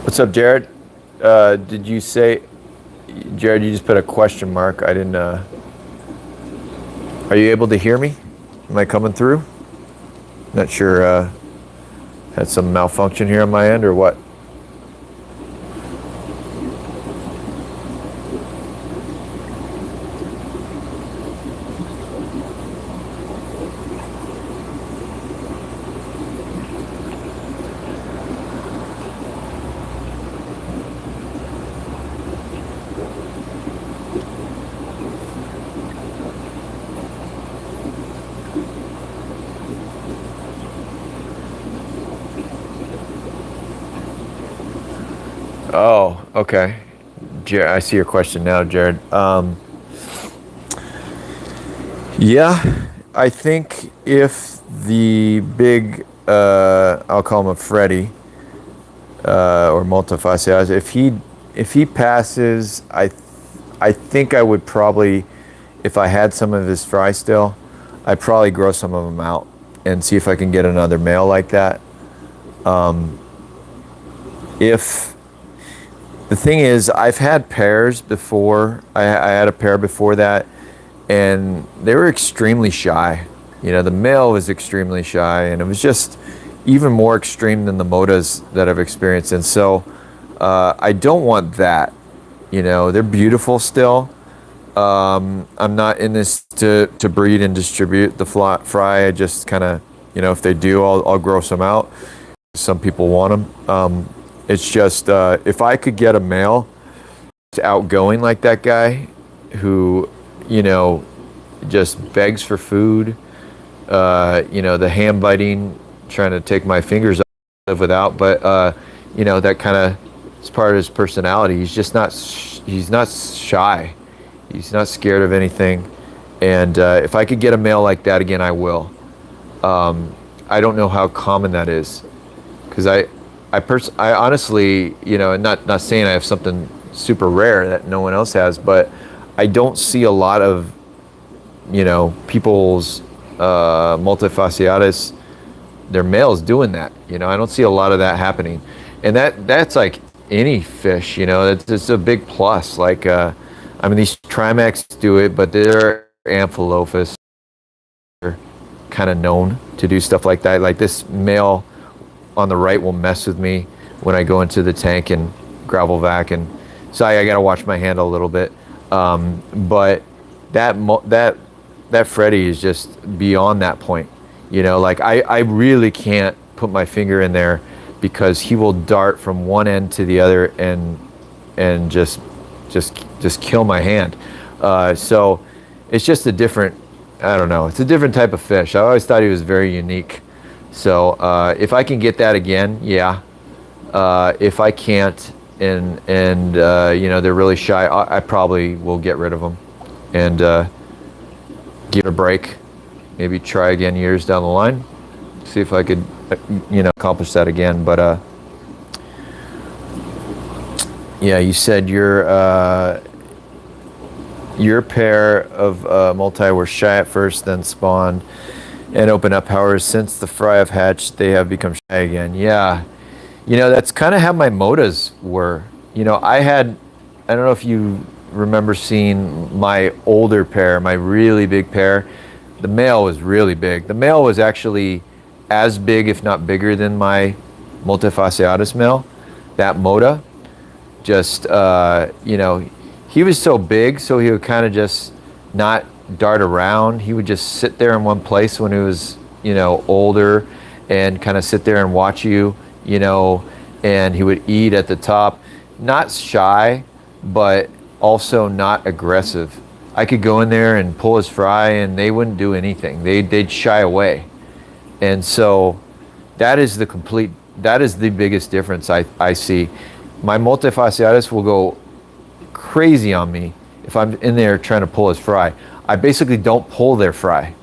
what's up, Jared? Did you say, Jared, you just put a question mark. I didn't, are you able to hear me? Am I coming through? Not sure, had some malfunction here on my end or what? Oh, okay. I see your question now, Jared. Yeah, I think if the big, I'll call him a Freddy, or multifaceted, if he passes, I think I would probably, if I had some of his fry still, I'd probably grow some of them out and see if I can get another male like that. if the thing is, I've had pairs before. I had a pair before that, and they were extremely shy. You know, the male was extremely shy, and it was just even more extreme than the motas that I've experienced. And so I don't want that. You know, they're beautiful still. I'm not in this to breed and distribute the fry. I just kind of, you know, if they do, I'll grow some out. Some people want them. It's just if I could get a male outgoing like that guy, who, you know, just begs for food, you know, the hand biting, trying to take my fingers off without, but you know, that kind of is part of his personality. He's just not, he's not shy. He's not scared of anything. And if I could get a male like that again, I will. I don't know how common that is, because I honestly, you know, not saying I have something super rare that no one else has, but I don't see a lot of, you know, people's multifasciatus, their males doing that. You know, I don't see a lot of that happening, and that's like any fish. You know, it's a big plus. Like, I mean, these Trimacs do it, but they're Amphilophus. They're kind of known to do stuff like that. Like this male on the right will mess with me when I go into the tank and gravel vac, and so I got to watch my handle a little bit. But that Freddy is just beyond that point. You know, like I really can't put my finger in there, because he will dart from one end to the other and just kill my hand. So it's just a different, I don't know, it's a different type of fish. I always thought he was very unique. So if I can get that again, yeah. If I can't, and you know, they're really shy, I probably will get rid of them and give it a break. Maybe try again years down the line, see if I could, you know, accomplish that again. But yeah, you said your pair of multi were shy at first, then spawned and opened up. However, since the fry have hatched, they have become shy again. Yeah, you know, that's kind of how my motas were. You know, I don't know if you remember seeing my older pair, my really big pair. The male was really big. The male was actually as big, if not bigger, than my multifasciatus male, that mota. Just, you know, he was so big, so he would kind of just not dart around. He would just sit there in one place when he was, you know, older, and kind of sit there and watch you, you know, and he would eat at the top. Not shy, but also not aggressive. I could go in there and pull his fry and they wouldn't do anything. They'd shy away. And so that is the biggest difference I see. My multifasciatus will go crazy on me if I'm in there trying to pull his fry. I basically don't pull their fry,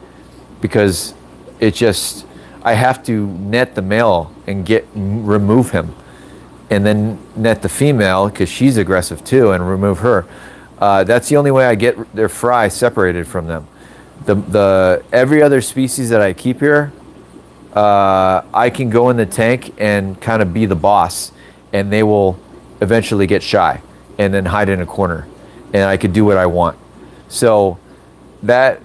because it just, I have to net the male and remove him, and then net the female, because she's aggressive too, and remove her. That's the only way I get their fry separated from them. The every other species that I keep here, I can go in the tank and kind of be the boss, and they will eventually get shy and then hide in a corner, and I could do what I want. So that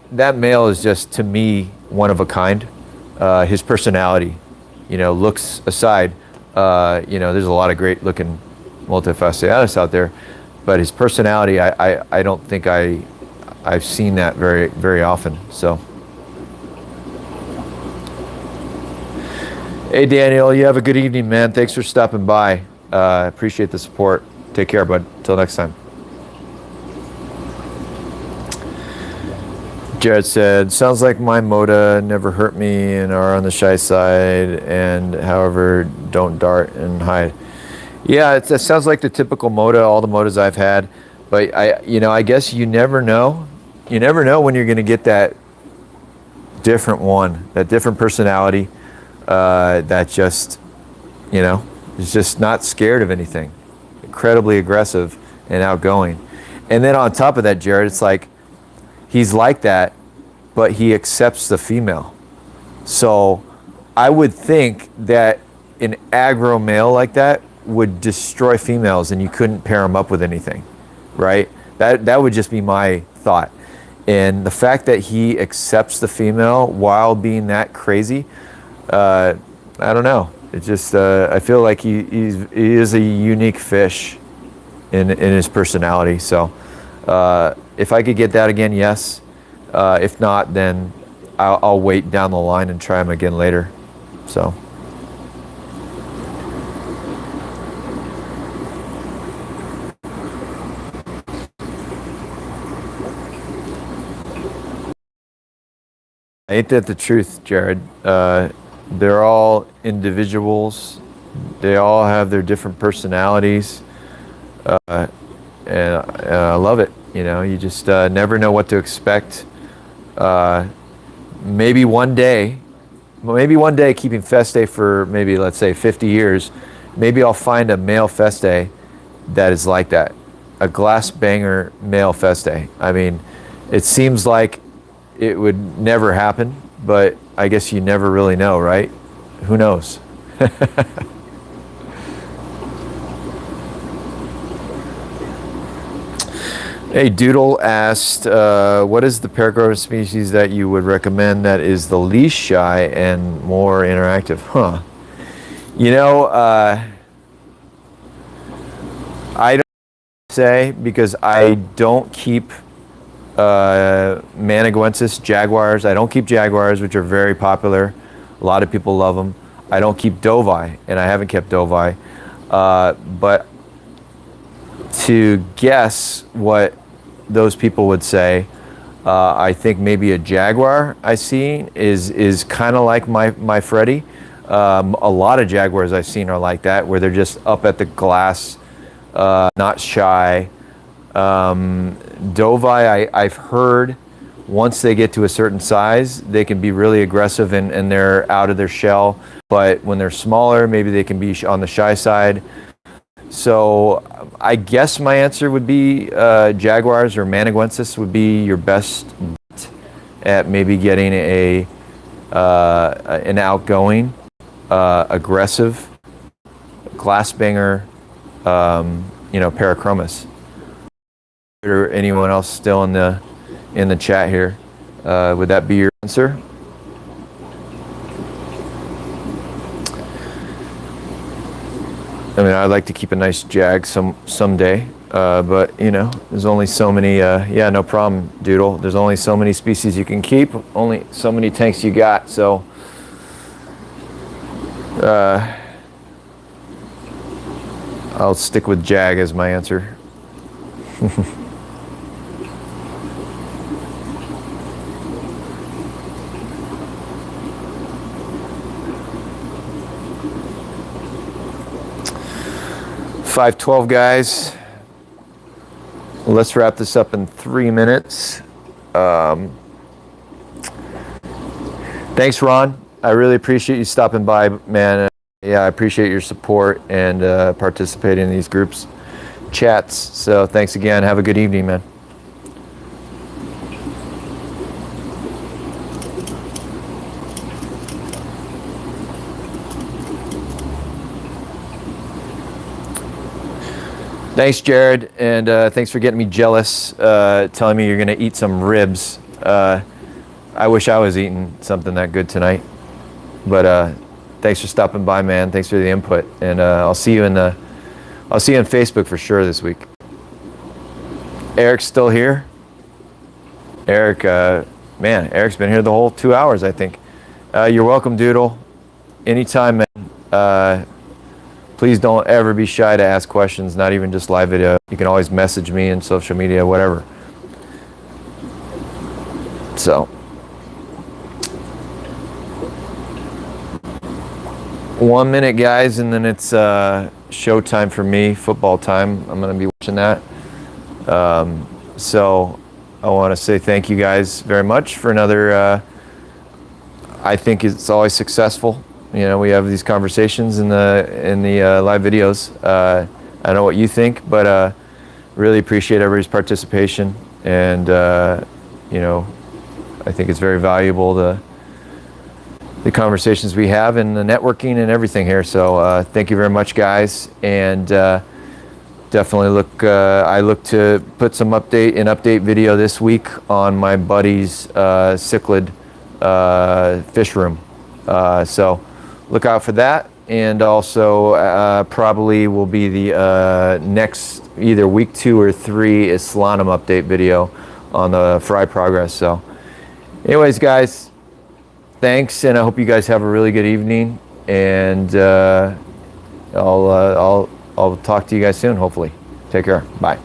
male is just, to me, one of a kind. His personality, you know, looks aside, you know, there's a lot of great looking multifasciatus out there, but his personality, I don't think I've seen that very, very often. So, hey Daniel, you have a good evening, man. Thanks for stopping by. Appreciate the support. Take care, bud. Till next time. Jared said, sounds like my mota never hurt me and are on the shy side, and however don't dart and hide. Yeah, it sounds like the typical mota, all the motas I've had. But I guess you never know. You never know when you're going to get that different one, that different personality, that just, you know, is just not scared of anything. Incredibly aggressive and outgoing. And then on top of that, Jared, it's like, he's like that, but he accepts the female. So I would think that an aggro male like that would destroy females and you couldn't pair them up with anything, right? That would just be my thought. And the fact that he accepts the female while being that crazy, I don't know. It just, I feel like he is a unique fish in his personality. So if I could get that again, yes. If not, then I'll wait down the line and try him again later. So. Ain't that the truth, Jared? They're all individuals. They all have their different personalities. And I love it. You know, you just never know what to expect. Maybe one day keeping Festae for maybe, let's say, 50 years, maybe I'll find a male Festae that is like that. A glass banger male Festae. I mean, it seems like it would never happen, but I guess you never really know, right? Who knows? Hey, Doodle asked, what is the Parachromis species that you would recommend that is the least shy and more interactive? Huh. You know, I don't say, because I don't keep Managuensis jaguars. I don't keep jaguars, which are very popular. A lot of people love them. I don't keep Dovi, and I haven't kept Dovi. But to guess what those people would say, I think maybe a jaguar I've seen is kind of like my Freddy. A lot of jaguars I've seen are like that, where they're just up at the glass, not shy. Dovi, I've heard once they get to a certain size, they can be really aggressive and they're out of their shell. But when they're smaller, maybe they can be on the shy side. So I guess my answer would be jaguars or Managuensis would be your best bet at maybe getting an outgoing, aggressive, glass banger, Parachromis. Or anyone else still in the chat here? Would that be your answer? I mean, I'd like to keep a nice jag someday, but you know, there's only so many. Yeah, no problem, Doodle. There's only so many species you can keep. Only so many tanks you got. So, I'll stick with jag as my answer. 5:12, guys. Let's wrap this up in 3 minutes. Thanks, Ron. I really appreciate you stopping by, man. Yeah, I appreciate your support and participating in these groups, chats. So thanks again. Have a good evening, man. Thanks, Jared, and thanks for getting me jealous, telling me you're going to eat some ribs. I wish I was eating something that good tonight. But thanks for stopping by, man. Thanks for the input, and I'll see you on Facebook for sure this week. Eric's still here. Eric, man, Eric's been here the whole 2 hours, I think. You're welcome, Doodle. Anytime, man. Please don't ever be shy to ask questions, not even just live video. You can always message me in social media, whatever. So, 1 minute, guys, and then it's show time for me, football time. I'm going to be watching that. So, I want to say thank you guys very much for another, I think it's always successful. You know, we have these conversations in the live videos. I don't know what you think, but really appreciate everybody's participation, and you know, I think it's very valuable the conversations we have and the networking and everything here. So thank you very much, guys, and definitely I look to put an update video this week on my buddy's Cichlid fish room. So look out for that, and also probably will be the next either week 2 or 3 Islanum update video on the fry progress. So anyways, guys, thanks, and I hope you guys have a really good evening, and I'll talk to you guys soon, hopefully. Take care. Bye.